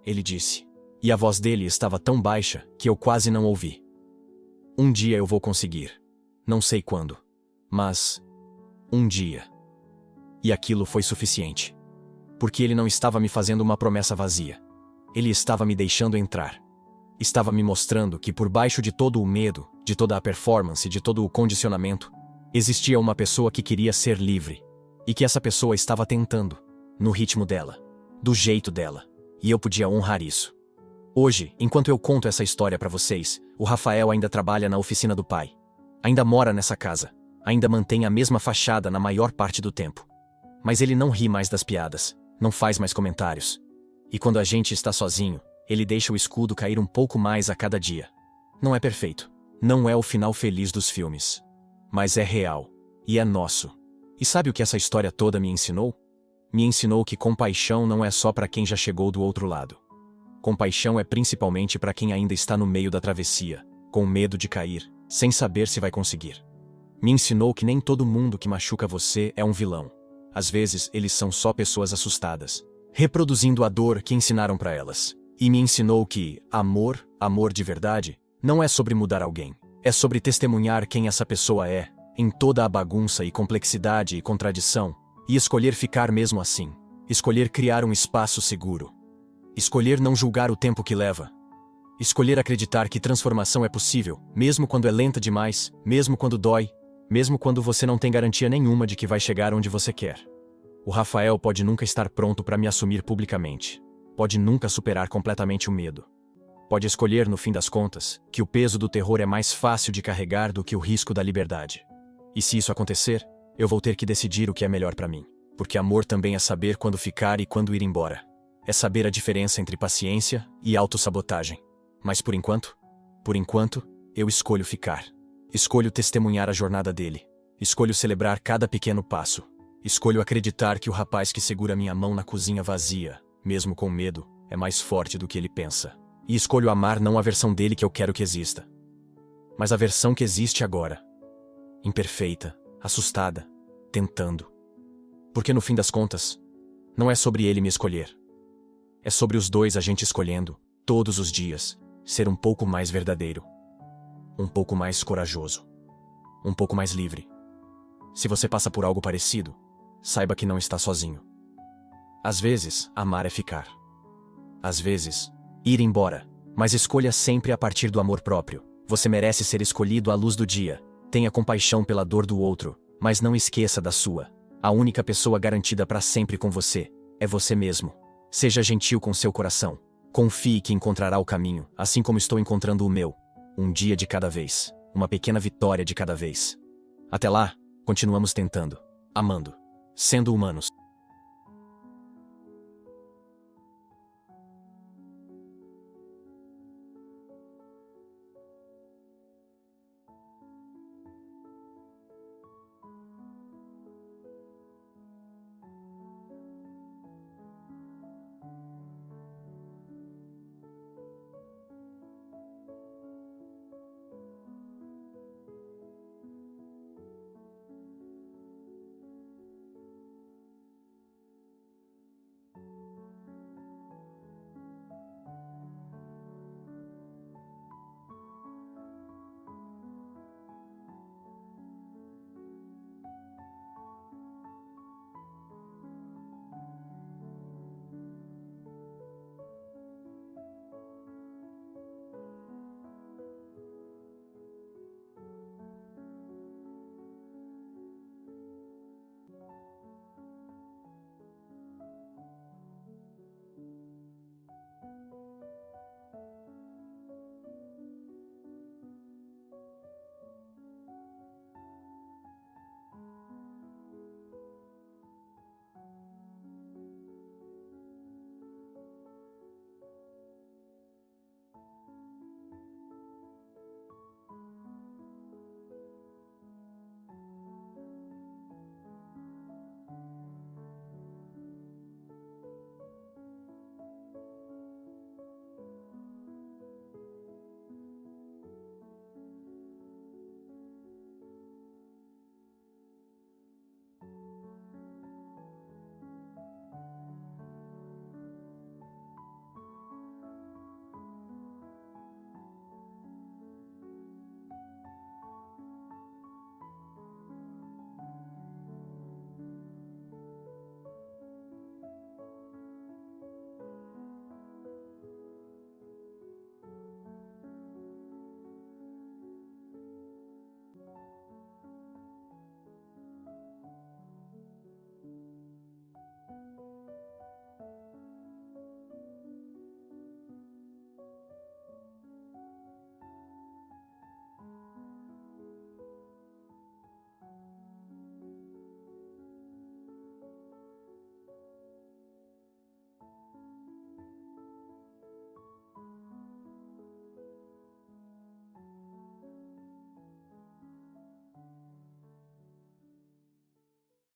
Speaker 1: ele disse. E a voz dele estava tão baixa que eu quase não ouvi. Um dia eu vou conseguir. Não sei quando. Mas um dia. E aquilo foi suficiente. Porque ele não estava me fazendo uma promessa vazia. Ele estava me deixando entrar. Estava me mostrando que por baixo de todo o medo, de toda a performance, de todo o condicionamento, existia uma pessoa que queria ser livre. E que essa pessoa estava tentando, no ritmo dela, do jeito dela. E eu podia honrar isso. Hoje, enquanto eu conto essa história para vocês, o Rafael ainda trabalha na oficina do pai. Ainda mora nessa casa. Ainda mantém a mesma fachada na maior parte do tempo. Mas ele não ri mais das piadas, não faz mais comentários. E quando a gente está sozinho, ele deixa o escudo cair um pouco mais a cada dia. Não é perfeito. Não é o final feliz dos filmes. Mas é real. E é nosso. E sabe o que essa história toda me ensinou? Me ensinou que compaixão não é só para quem já chegou do outro lado. Compaixão é principalmente para quem ainda está no meio da travessia, com medo de cair, sem saber se vai conseguir. Me ensinou que nem todo mundo que machuca você é um vilão. Às vezes, eles são só pessoas assustadas, reproduzindo a dor que ensinaram para elas. E me ensinou que amor, amor de verdade, não é sobre mudar alguém. É sobre testemunhar quem essa pessoa é, em toda a bagunça e complexidade e contradição, e escolher ficar mesmo assim. Escolher criar um espaço seguro. Escolher não julgar o tempo que leva. Escolher acreditar que transformação é possível, mesmo quando é lenta demais, mesmo quando dói, mesmo quando você não tem garantia nenhuma de que vai chegar onde você quer. O Rafael pode nunca estar pronto para me assumir publicamente. Pode nunca superar completamente o medo. Pode escolher, no fim das contas, que o peso do terror é mais fácil de carregar do que o risco da liberdade. E se isso acontecer, eu vou ter que decidir o que é melhor para mim. Porque amor também é saber quando ficar e quando ir embora. É saber a diferença entre paciência e autossabotagem. Mas por enquanto, eu escolho ficar. Escolho testemunhar a jornada dele. Escolho celebrar cada pequeno passo. Escolho acreditar que o rapaz que segura minha mão na cozinha vazia, mesmo com medo, é mais forte do que ele pensa. E escolho amar não a versão dele que eu quero que exista, mas a versão que existe agora. Imperfeita, assustada, tentando. Porque no fim das contas, não é sobre ele me escolher. É sobre os dois a gente escolhendo, todos os dias, ser um pouco mais verdadeiro. Um pouco mais corajoso. Um pouco mais livre. Se você passa por algo parecido, saiba que não está sozinho. Às vezes, amar é ficar. Às vezes, ir embora. Mas escolha sempre a partir do amor próprio. Você merece ser escolhido à luz do dia. Tenha compaixão pela dor do outro, mas não esqueça da sua. A única pessoa garantida para sempre com você é você mesmo. Seja gentil com seu coração. Confie que encontrará o caminho, assim como estou encontrando o meu. Um dia de cada vez. Uma pequena vitória de cada vez. Até lá, continuamos tentando. Amando. Sendo humanos.